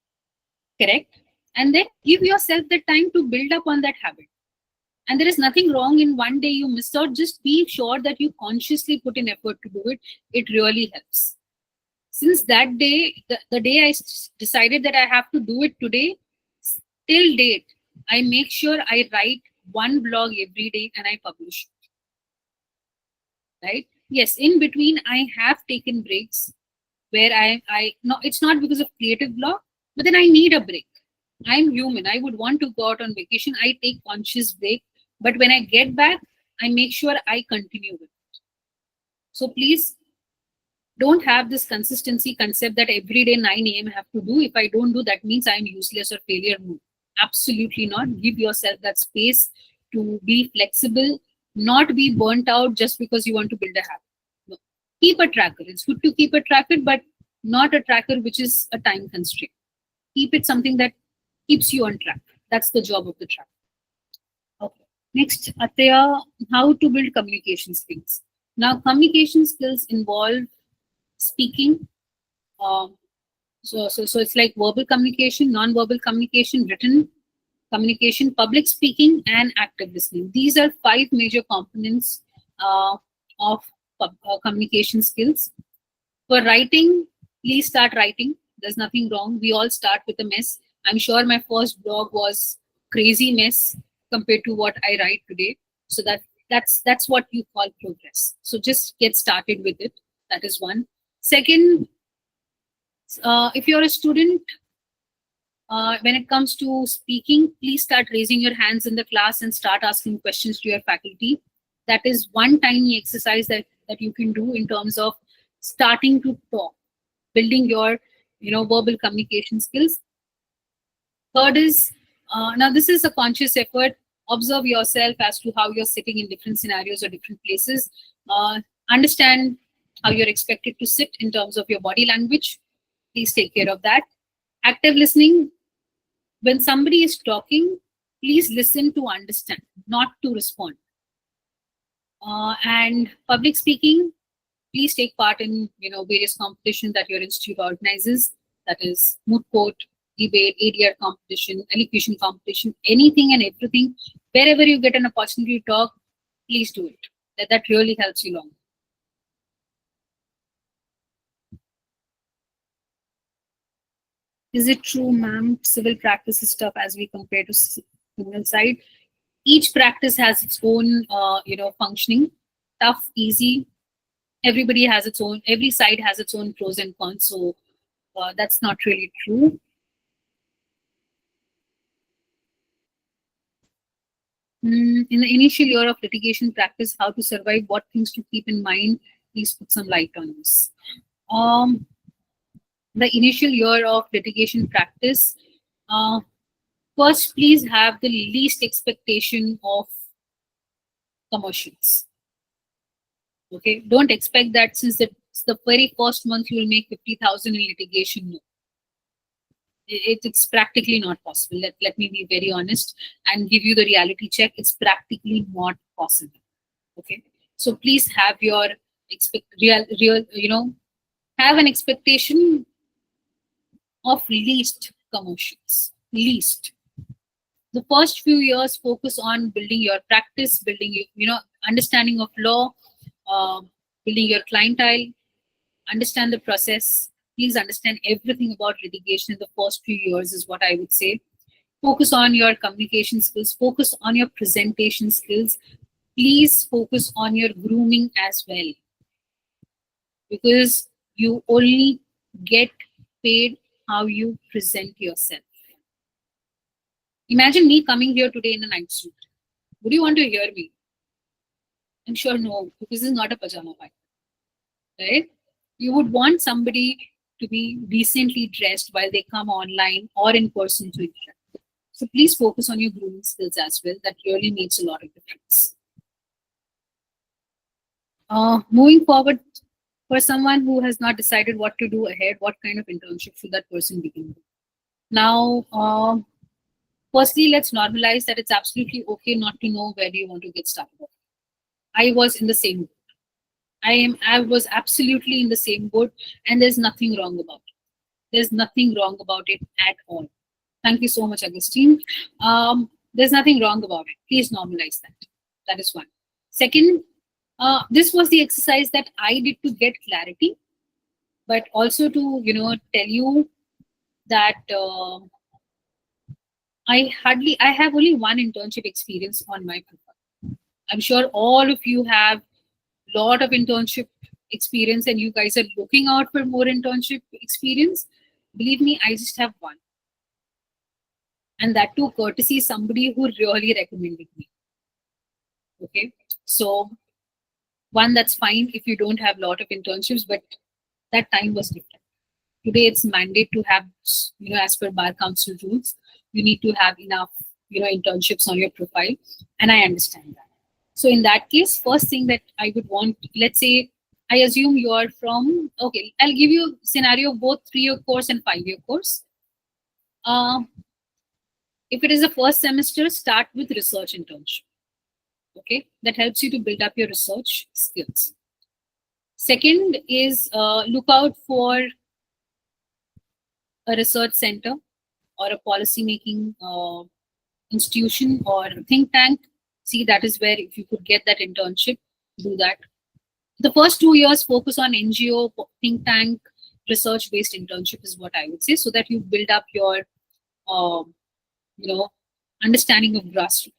correct, and then give yourself the time to build up on that habit. And there is nothing wrong in one day you missed out. Just be sure that you consciously put in effort to do it. It really helps. Since that day, the day I decided that I have to do it today, till date, I make sure I write one blog every day and I publish it. Right? Yes, in between, I have taken breaks where I no, it's not because of creative block, but then I need a break. I'm human. I would want to go out on vacation. I take conscious break, but when I get back, I make sure I continue with it. So please don't have this consistency concept that every day 9 a.m. I have to do. If I don't do, that means I'm useless or failure. No, absolutely not. Give yourself that space to be flexible, not be burnt out just because you want to build a habit. No. Keep a tracker. It's good to keep a tracker, but not a tracker which is a time constraint. Keep it something that keeps you on track. That's the job of the tracker. Okay. Next, Ataya, how to build communication skills. Now, communication skills involve speaking. Um, so it's like verbal communication, non-verbal communication, written communication, public speaking, and active listening. These are 5 major components of communication skills. For writing, please start writing. There's nothing wrong. We all start with a mess. I'm sure my first blog was crazy mess compared to what I write today. So that's what you call progress. So just get started with it. That is one. Second, if you're a student, when it comes to speaking, please start raising your hands in the class and start asking questions to your faculty. That is one tiny exercise that you can do in terms of starting to talk, building your verbal communication skills. Third is, now this is a conscious effort. Observe yourself as to how you're sitting in different scenarios or different places. Understand how you're expected to sit in terms of your body language. Please take care of that. Active listening. When somebody is talking, please listen to understand, not to respond. And public speaking, please take part in various competitions that your institute organizes. That is moot court, debate, ADR competition, elocution competition, anything and everything. Wherever you get an opportunity to talk, please do it. That really helps you long. Is it true, ma'am? Civil practice is tough as we compare to criminal side. Each practice has its own, functioning. Tough, easy. Everybody has its own. Every side has its own pros and cons. So that's not really true. In the initial year of litigation practice, how to survive, what things to keep in mind, please put some light on this. Um, the initial year of litigation practice, uh, first, please have the least expectation of commercials. Okay, don't expect that since it's the very first month you will make 50,000 in litigation. No, it's practically not possible. Let me be very honest and give you the reality check. It's practically not possible. Okay, so please have your real have an expectation of least commercials. Least. The first few years focus on building your practice, building understanding of law, uh, building your clientele, understand the process. Please understand everything about litigation in the first few years is what I would say. Focus on your communication skills, focus on your presentation skills. Please focus on your grooming as well, because you only get paid how you present yourself. Imagine me coming here today in a night suit. Would you want to hear me? I'm sure no, because this is not a pajama party, right? You would want somebody to be decently dressed while they come online or in person to interact. So please focus on your grooming skills as well. That really makes a lot of difference. Moving forward, for someone who has not decided what to do ahead, what kind of internship should that person begin with? Now, firstly, let's normalize that it's absolutely okay not to know where do you want to get started. I was in the same boat. I was absolutely in the same boat, and there's nothing wrong about it. There's nothing wrong about it at all. Thank you so much, Augustine. There's nothing wrong about it. Please normalize that. That is one. Second, this was the exercise that I did to get clarity, but also to tell you that I have only one internship experience on my profile. I'm sure all of you have a lot of internship experience and you guys are looking out for more internship experience. Believe me, I just have one. And that too courtesy somebody who really recommended me. Okay. So one, that's fine if you don't have a lot of internships, but that time was different. Today it's mandate to have, as per Bar Council rules, you need to have enough, internships on your profile. And I understand that. So in that case, first thing that I would want, let's say, I assume you are from, okay, I'll give you a scenario of both 3-year course and 5-year course. If it is a first semester, start with research internship. Okay, that helps you to build up your research skills. Second is look out for a research center or a policy making institution or think tank. See, that is where if you could get that internship, do that. The first 2 years focus on NGO, think tank, research based internship is what I would say, so that you build up your understanding of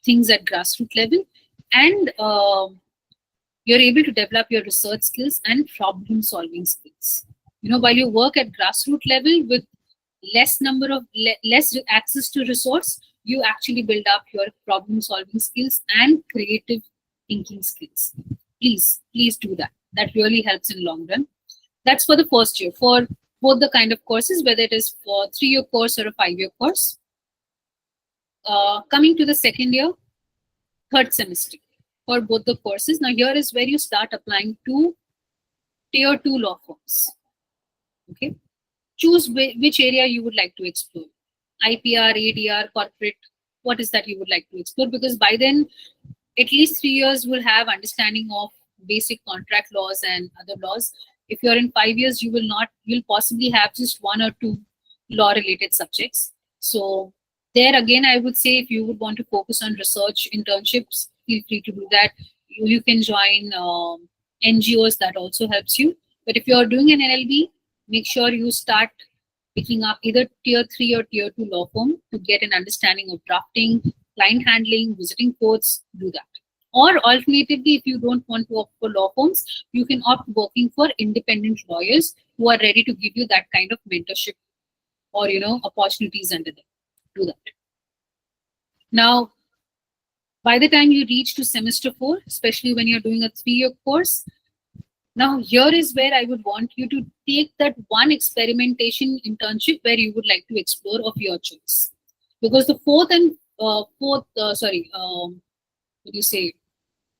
things at grassroots level, and you're able to develop your research skills and problem solving skills. While you work at grassroots level with less access to resource, you actually build up your problem solving skills and creative thinking skills. Please do that. That really helps in long run. That's for the first year, for both the kind of courses, whether it is for 3-year course or a 5-year course. Coming to the second year, third semester for both the courses. Now here is where you start applying to tier 2 law firms. Okay, choose which area you would like to explore. IPR, ADR, corporate, what is that you would like to explore? Because by then, at least 3 years will have understanding of basic contract laws and other laws. If you're in 5 years, you'll possibly have just 1 or 2 law related subjects. So there again, I would say if you would want to focus on research internships, feel free to do that. You can join NGOs, that also helps you. But if you're doing an LLB, make sure you start picking up either tier 3 or tier 2 law firm to get an understanding of drafting, client handling, visiting courts, do that. Or alternatively, if you don't want to opt for law firms, you can opt working for independent lawyers who are ready to give you that kind of mentorship or opportunities under them. Do that. Now, by the time you reach to semester 4, especially when you're doing a 3-year course, now here is where I would want you to take that one experimentation internship where you would like to explore of your choice. Because the what do you say?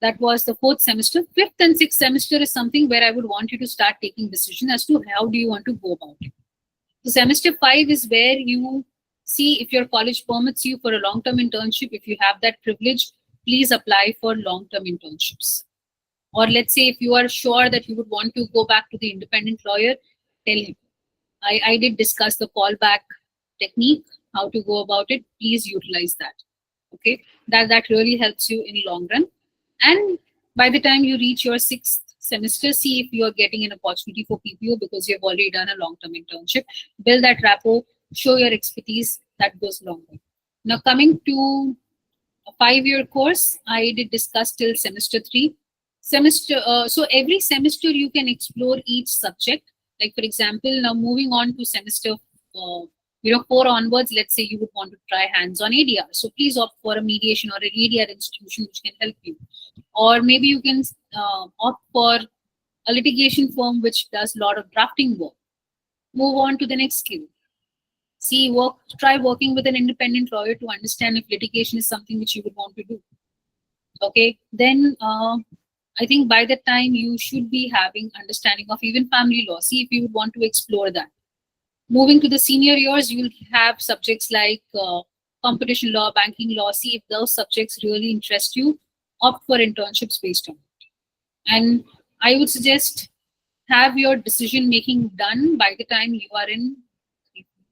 That was the 4th semester. 5th and 6th semester is something where I would want you to start taking decision as to how do you want to go about it. So semester 5 is where you see if your college permits you for a long-term internship. If you have that privilege, please apply for long-term internships. Or let's say if you are sure that you would want to go back to the independent lawyer, tell him. I did discuss the callback technique, how to go about it. Please utilize that. Okay, that really helps you in long run. And by the time you reach your 6th semester, see if you are getting an opportunity for PPO because you have already done a long-term internship. Build that rapport, show your expertise. That goes longer. Now coming to a 5-year course, I did discuss till semester 3. So every semester you can explore each subject. Like for example, now moving on to semester 4 onwards, let's say you would want to try hands-on ADR. So please opt for a mediation or an ADR institution which can help you. Or maybe you can opt for a litigation firm which does a lot of drafting work. Move on to the next skill. Try working with an independent lawyer to understand if litigation is something which you would want to do. Okay, then I think by the time you should be having understanding of even family law. See if you would want to explore that. Moving to the senior years, you will have subjects like competition law, banking law. See if those subjects really interest you. Opt for internships based on it. And I would suggest have your decision making done by the time you are in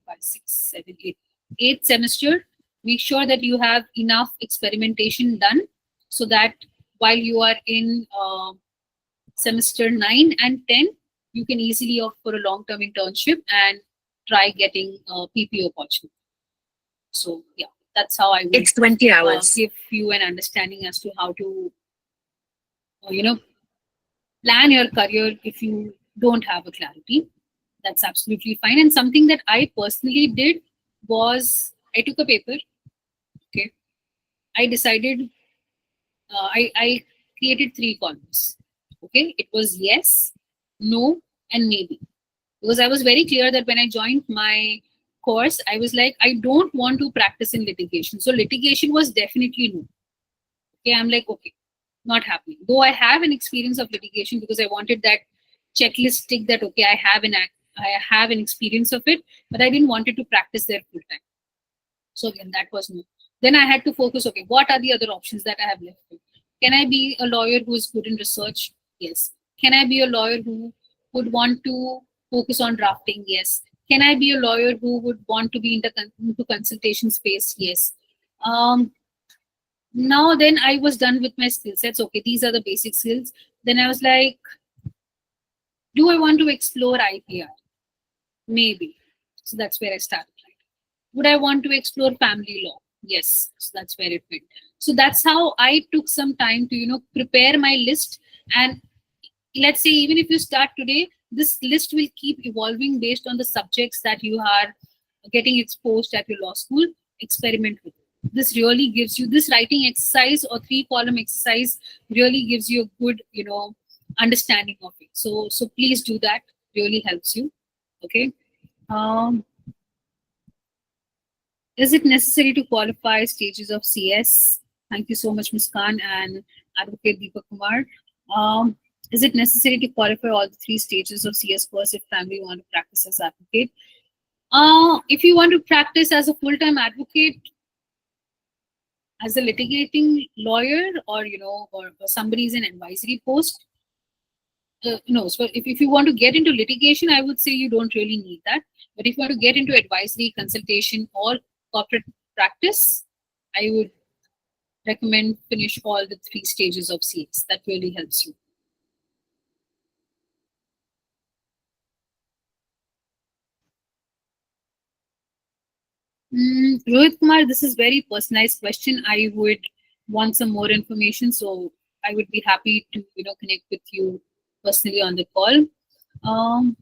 5, 6, 7, 8, 8th semester. Make sure that you have enough experimentation done so that while you are in semester 9 and 10, you can easily opt for a long-term internship and try getting a PPO opportunity. So yeah, that's how I would It's 20 hours. give you an understanding as to how to, plan your career if you don't have a clarity. That's absolutely fine. And something that I personally did was I took a paper. Okay, I decided I created 3 columns. Okay, it was yes, no, and maybe. Because I was very clear that when I joined my course, I was like, I don't want to practice in litigation. So litigation was definitely no. Okay, I'm like, okay, not happening. Though I have an experience of litigation because I wanted that checklist tick that okay, I have an experience of it, but I didn't want it to practice there full time. So again, that was no. Then I had to focus, okay, what are the other options that I have left with? Can I be a lawyer who is good in research? Yes. Can I be a lawyer who would want to focus on drafting? Yes. Can I be a lawyer who would want to be into consultation space? Yes. Now then I was done with my skill sets. Okay, these are the basic skills. Then I was like, do I want to explore IPR? Maybe. So that's where I started. Would I want to explore family law? Yes. So that's where it went. So that's how I took some time to, prepare my list. And let's say, even if you start today, this list will keep evolving based on the subjects that you are getting exposed at your law school. Experiment with it. This really gives you this writing exercise or 3-column exercise really gives you a good, understanding of it. So please do that. Really helps you. Okay. Is it necessary to qualify stages of CS? Thank you so much, Ms. Khan and Advocate Deepak Kumar. Is it necessary to qualify all the 3 stages of CS course if family want to practice as advocate? If you want to practice as a full-time advocate, as a litigating lawyer, or or somebody is an advisory post, no. So if you want to get into litigation, I would say you don't really need that. But if you want to get into advisory, consultation, or corporate practice, I would recommend finish all the 3 stages of CS. That really helps you. Rohit Kumar, this is very personalized question. I would want some more information, so I would be happy to connect with you personally on the call. Um,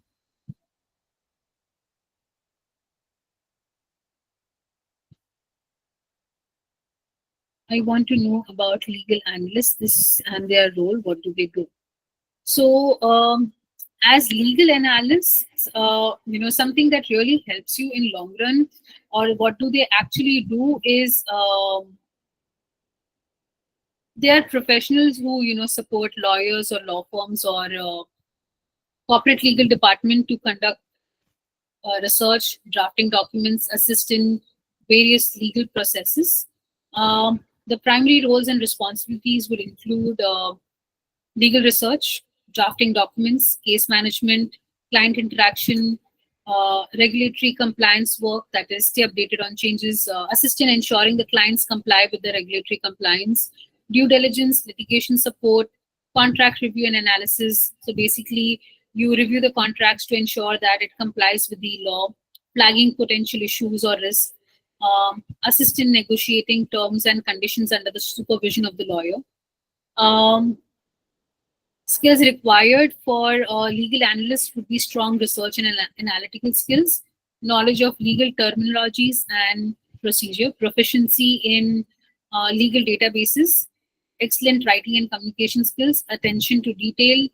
I want to know about legal analysts, this and their role. What do they do? So, as legal analysts, something that really helps you in long run, or what do they actually do is they are professionals who support lawyers or law firms or corporate legal department to conduct research, drafting documents, assist in various legal processes. The primary roles and responsibilities would include legal research, drafting documents, case management, client interaction, regulatory compliance work, that is, stay updated on changes, assist in ensuring the clients comply with the regulatory compliance, due diligence, litigation support, contract review and analysis. So basically, you review the contracts to ensure that it complies with the law, flagging potential issues or risks, assist in negotiating terms and conditions under the supervision of the lawyer. Um, Skills required for legal analysts would be strong research and analytical skills, knowledge of legal terminologies and procedure, proficiency in legal databases, excellent writing and communication skills, attention to detail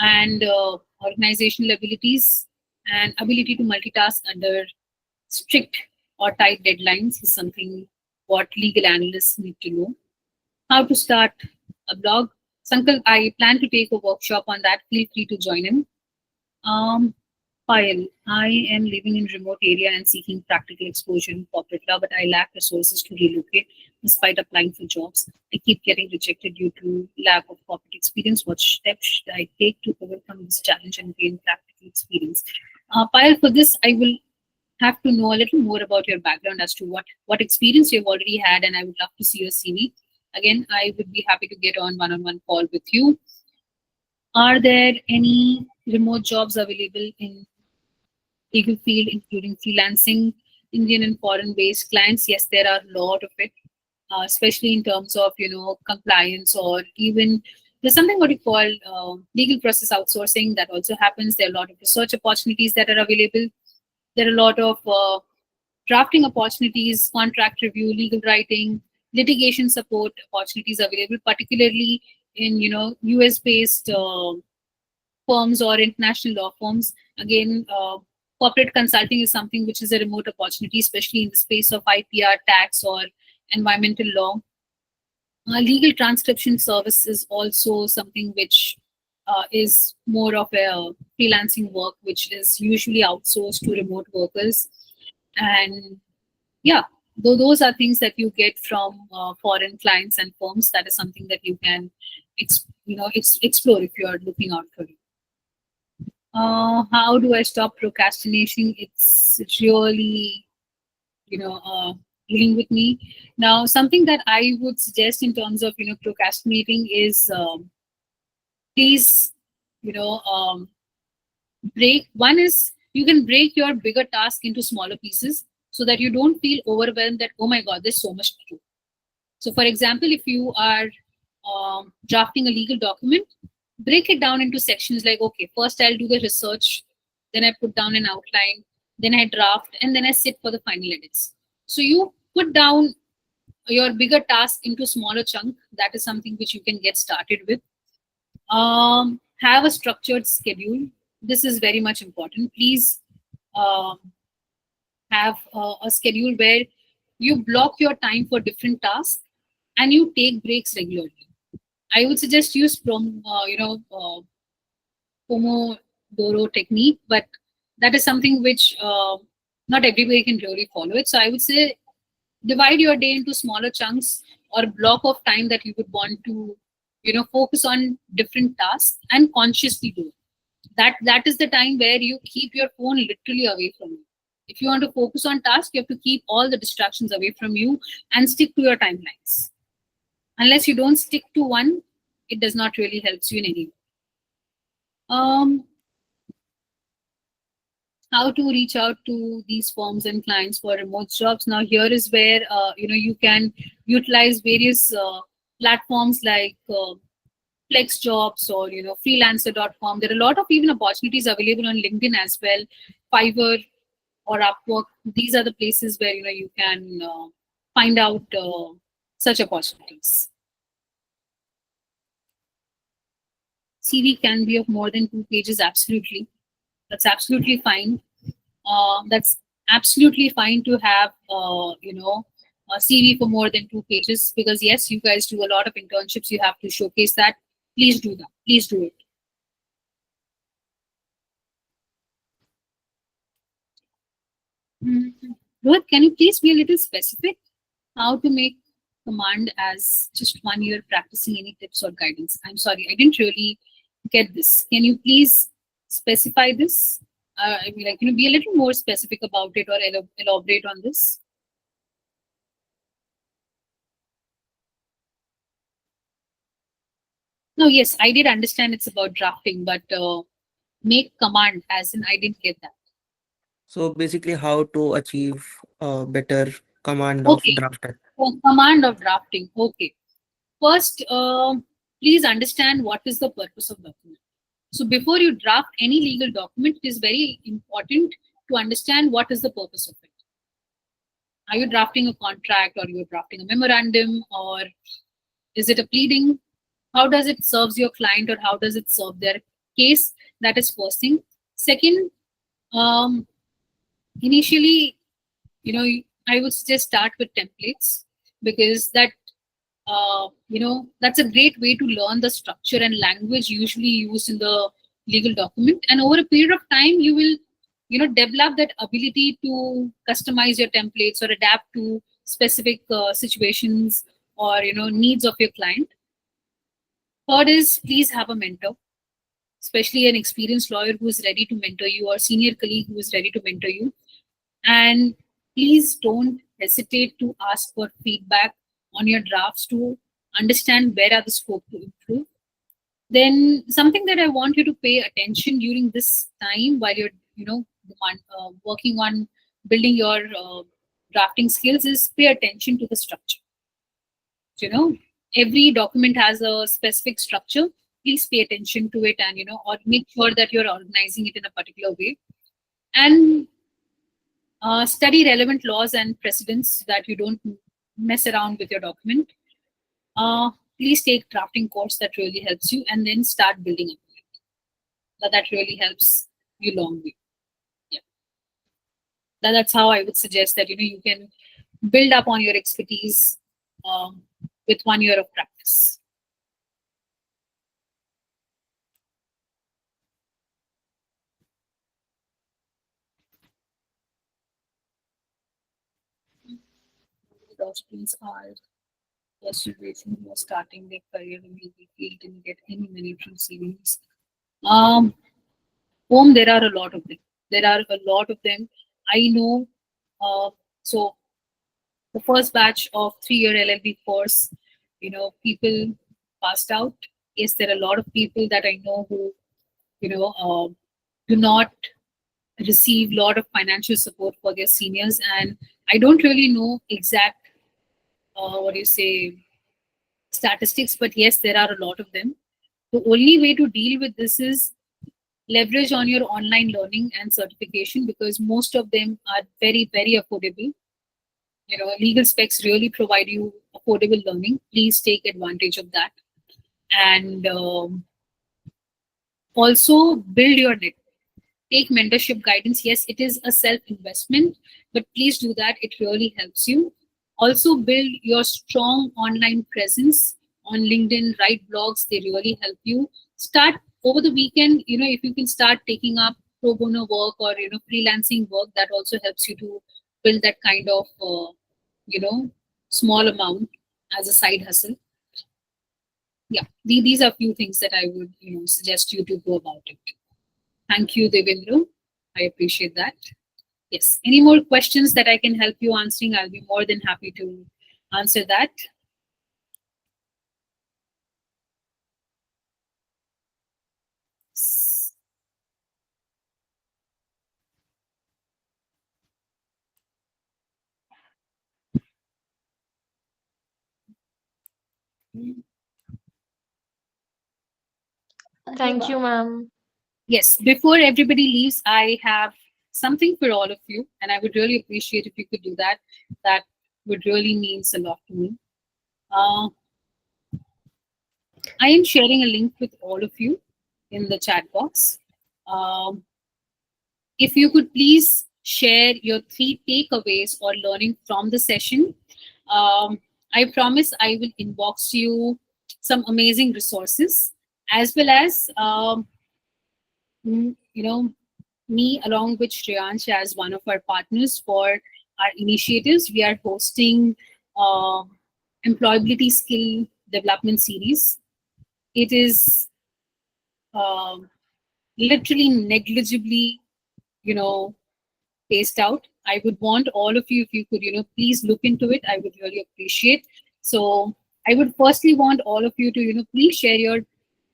and organizational abilities, and ability to multitask under strict or tight deadlines is something what legal analysts need to know. How to start a blog. Sankal, I plan to take a workshop on that. Feel free to join in. Um, Payal, I am living in remote area and seeking practical exposure in corporate law, but I lack resources to relocate despite applying for jobs. I keep getting rejected due to lack of corporate experience. What steps should I take to overcome this challenge and gain practical experience? Payal, for this, I will have to know a little more about your background as to what experience you've already had, and I would love to see your CV. Again, I would be happy to get on one-on-one call with you. Are there any remote jobs available in legal field, including freelancing, Indian and foreign-based clients? Yes, there are a lot of it, especially in terms of compliance or even there's something what we call legal process outsourcing that also happens. There are a lot of research opportunities that are available. There are a lot of drafting opportunities, contract review, legal writing, litigation support opportunities available, particularly in US based firms or international law firms. Again, corporate consulting is something which is a remote opportunity, especially in the space of IPR, tax, or environmental law. Legal transcription service is also something which is more of a freelancing work, which is usually outsourced to remote workers. And yeah, though those are things that you get from foreign clients and firms, that is something that you can explore if you are looking out for it. How do I stop procrastination? It's really dealing with me now. Something that I would suggest in terms of procrastinating is please you know break. One is you can break your bigger task into smaller pieces so that you don't feel overwhelmed that oh my god, there's so much to do. So, for example, if you are drafting a legal document, break it down into sections like, okay, first I'll do the research, then I put down an outline, then I draft, and then I sit for the final edits. So, you put down your bigger task into smaller chunk. That is something which you can get started with. Have a structured schedule. This is very much important. Please um, have a schedule where you block your time for different tasks and you take breaks regularly. I would suggest use Pomodoro technique, but that is something which not everybody can really follow it. So I would say divide your day into smaller chunks or block of time that you would want to, focus on different tasks and consciously do it. That is the time where you keep your phone literally away from you. If you want to focus on tasks, you have to keep all the distractions away from you and stick to your timelines. Unless you don't stick to one, it does not really help you in any way. Um, how to reach out to these firms and clients for remote jobs. Now here is where you can utilize various platforms like flex jobs or freelancer.com. There are a lot of even opportunities available on LinkedIn as well, Fiverr or Upwork. These are the places where you can find out such opportunities. CV can be of more than 2 pages. Absolutely, that's absolutely fine. That's absolutely fine to have a CV for more than 2 pages, because yes, you guys do a lot of internships. You have to showcase that. Please do that. Please do it. Mhm. Rohit, can you please be a little specific? How to make command as just 1 year practicing? Any tips or guidance? I'm sorry, I didn't really get this. Can you please specify this? I mean, like, be a little more specific about it, or elaborate on this. No, yes, I did understand it's about drafting, but make command as in I didn't get that. So basically, how to achieve a better command of Okay, drafter. so command of drafting. Okay, first, please understand what is the purpose of document. So before you draft any legal document, it is very important to understand what is the purpose of it. Are you drafting a contract, or you're drafting a memorandum, or is it a pleading? How does it serves your client, or how does it serve their case? That is first thing. Second, um, initially, I would suggest start with templates, because that's a great way to learn the structure and language usually used in the legal document. And over a period of time, you will develop that ability to customize your templates or adapt to specific situations or needs of your client. Third is, please have a mentor, especially an experienced lawyer who is ready to mentor you, or senior colleague who is ready to mentor you. And please don't hesitate to ask for feedback on your drafts to understand where are the scope to improve. Then something that I want you to pay attention during this time while you're working on building your drafting skills is pay attention to the structure. you know every document has a specific structure. Please pay attention to it, and or make sure that you're organizing it in a particular way. And study relevant laws and precedents so that you don't mess around with your document. Please take drafting course, that really helps you, and then start building up. That really helps you long way. Yeah, that's how I would suggest that you can build up on your expertise um, with 1 year of practice. Law students are students who are starting their career in legal field and get any money from savings. Um, Home, there are a lot of them. There are a lot of them. I know. So the first batch of 3 year LLB course, people passed out. Yes, there are a lot of people that I know who, do not receive a lot of financial support for their seniors. And I don't really know exact, what do you say, statistics, but yes, there are a lot of them. The only way to deal with this is leverage on your online learning and certification, because most of them are very, very affordable. Legal specs really provide you affordable learning. Please take advantage of that. And also build your network. Take mentorship guidance. Yes, it is a self investment, but please do that. It really helps you. Also build your strong online presence on LinkedIn. Write blogs, they really help you. Start over the weekend. If you can start taking up pro bono work, or freelancing work, that also helps you to build that kind of you know small amount as a side hustle. Yeah, these are few things that I would suggest you to go about it. Thank you, Devendra. I appreciate that. Yes. Any more questions that I can help you answering? I'll be more than happy to answer that. Thank you, ma'am. Yes, before everybody leaves, I have something for all of you, and I would really appreciate if you could do that. That would really means a lot to me. Uh, I am sharing a link with all of you in the chat box. Um, if you could please share your three takeaways or learning from the session, I promise I will inbox you some amazing resources as well as you know, me along with Shreyansh as one of our partners for our initiatives. We are hosting uh, employability skill development series. It is um literally negligibly, you know, paced out. I would want all of you, if you could, please look into it. I would really appreciate. So I would firstly want all of you to, please share your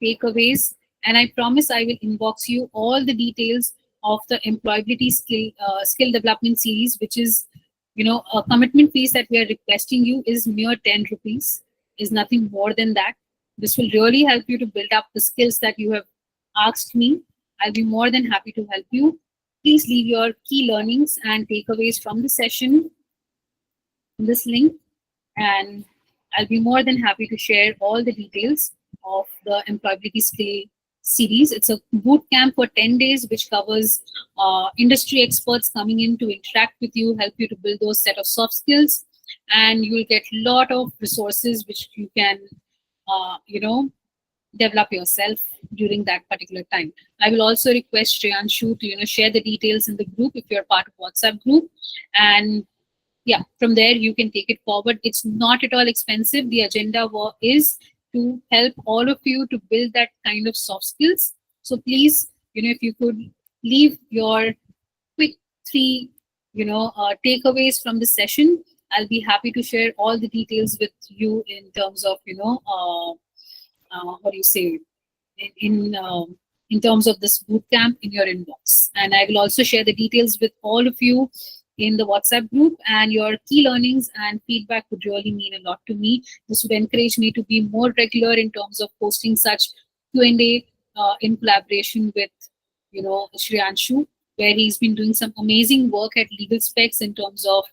takeaways, and I promise I will inbox you all the details of the employability skill development series, which is, a commitment fees that we are requesting you is mere 10 rupees, is nothing more than that. This will really help you to build up the skills that you have asked me. I'll be more than happy to help you. Please leave your key learnings and takeaways from the session in this link, and I'll be more than happy to share all the details of the employability skill series. It's a boot camp for 10 days, which covers industry experts coming in to interact with you, help you to build those set of soft skills, and you'll get a lot of resources which you can, develop yourself during that particular time. I will also request Shreyanshu to share the details in the group if you're part of WhatsApp group, and yeah, from there you can take it forward. It's not at all expensive. The agenda is to help all of you to build that kind of soft skills. So please, if you could leave your quick three, takeaways from the session, I'll be happy to share all the details with you in terms of, what do you say, in terms of this boot camp in your inbox. And I will also share the details with all of you in the WhatsApp group, and your key learnings and feedback would really mean a lot to me. This would encourage me to be more regular in terms of posting such Q&A in collaboration with, Shriyanshu, where he's been doing some amazing work at Legal Specs in terms of,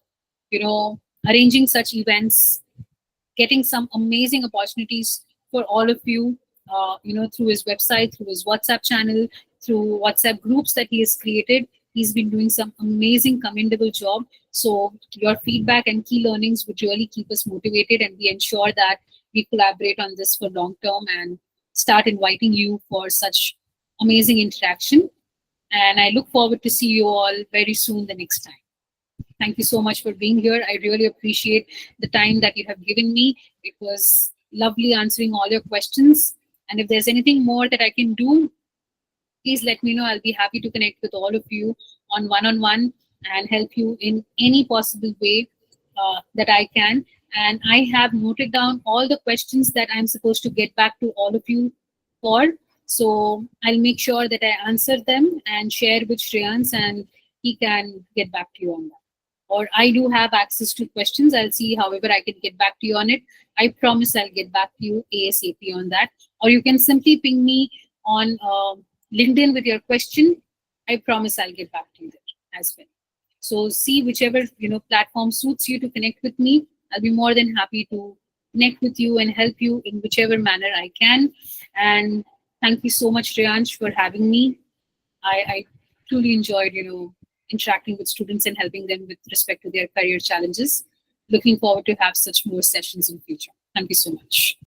arranging such events, getting some amazing opportunities for all of you, through his website, through his WhatsApp channel, through WhatsApp groups that he has created. He's been doing some amazing, commendable job. So your feedback and key learnings would really keep us motivated, and we ensure that we collaborate on this for long term and start inviting you for such amazing interaction. And I look forward to see you all very soon the next time. Thank you so much for being here. I really appreciate the time that you have given me. It was lovely answering all your questions. And if there's anything more that I can do, please let me know. I'll be happy to connect with all of you on one and help you in any possible way that I can. And I have noted down all the questions that I'm supposed to get back to all of you for. So I'll make sure that I answer them and share with Shreyans, and he can get back to you on that. Or I do have access to questions. I'll see however I can get back to you on it. I promise I'll get back to you ASAP on that. Or you can simply ping me on LinkedIn with your question. I promise I'll get back to you there as well. So see whichever platform suits you to connect with me. I'll be more than happy to connect with you and help you in whichever manner I can. And thank you so much, Shreyansh, for having me. I truly enjoyed, interacting with students and helping them with respect to their career challenges. Looking forward to have such more sessions in future. Thank you so much.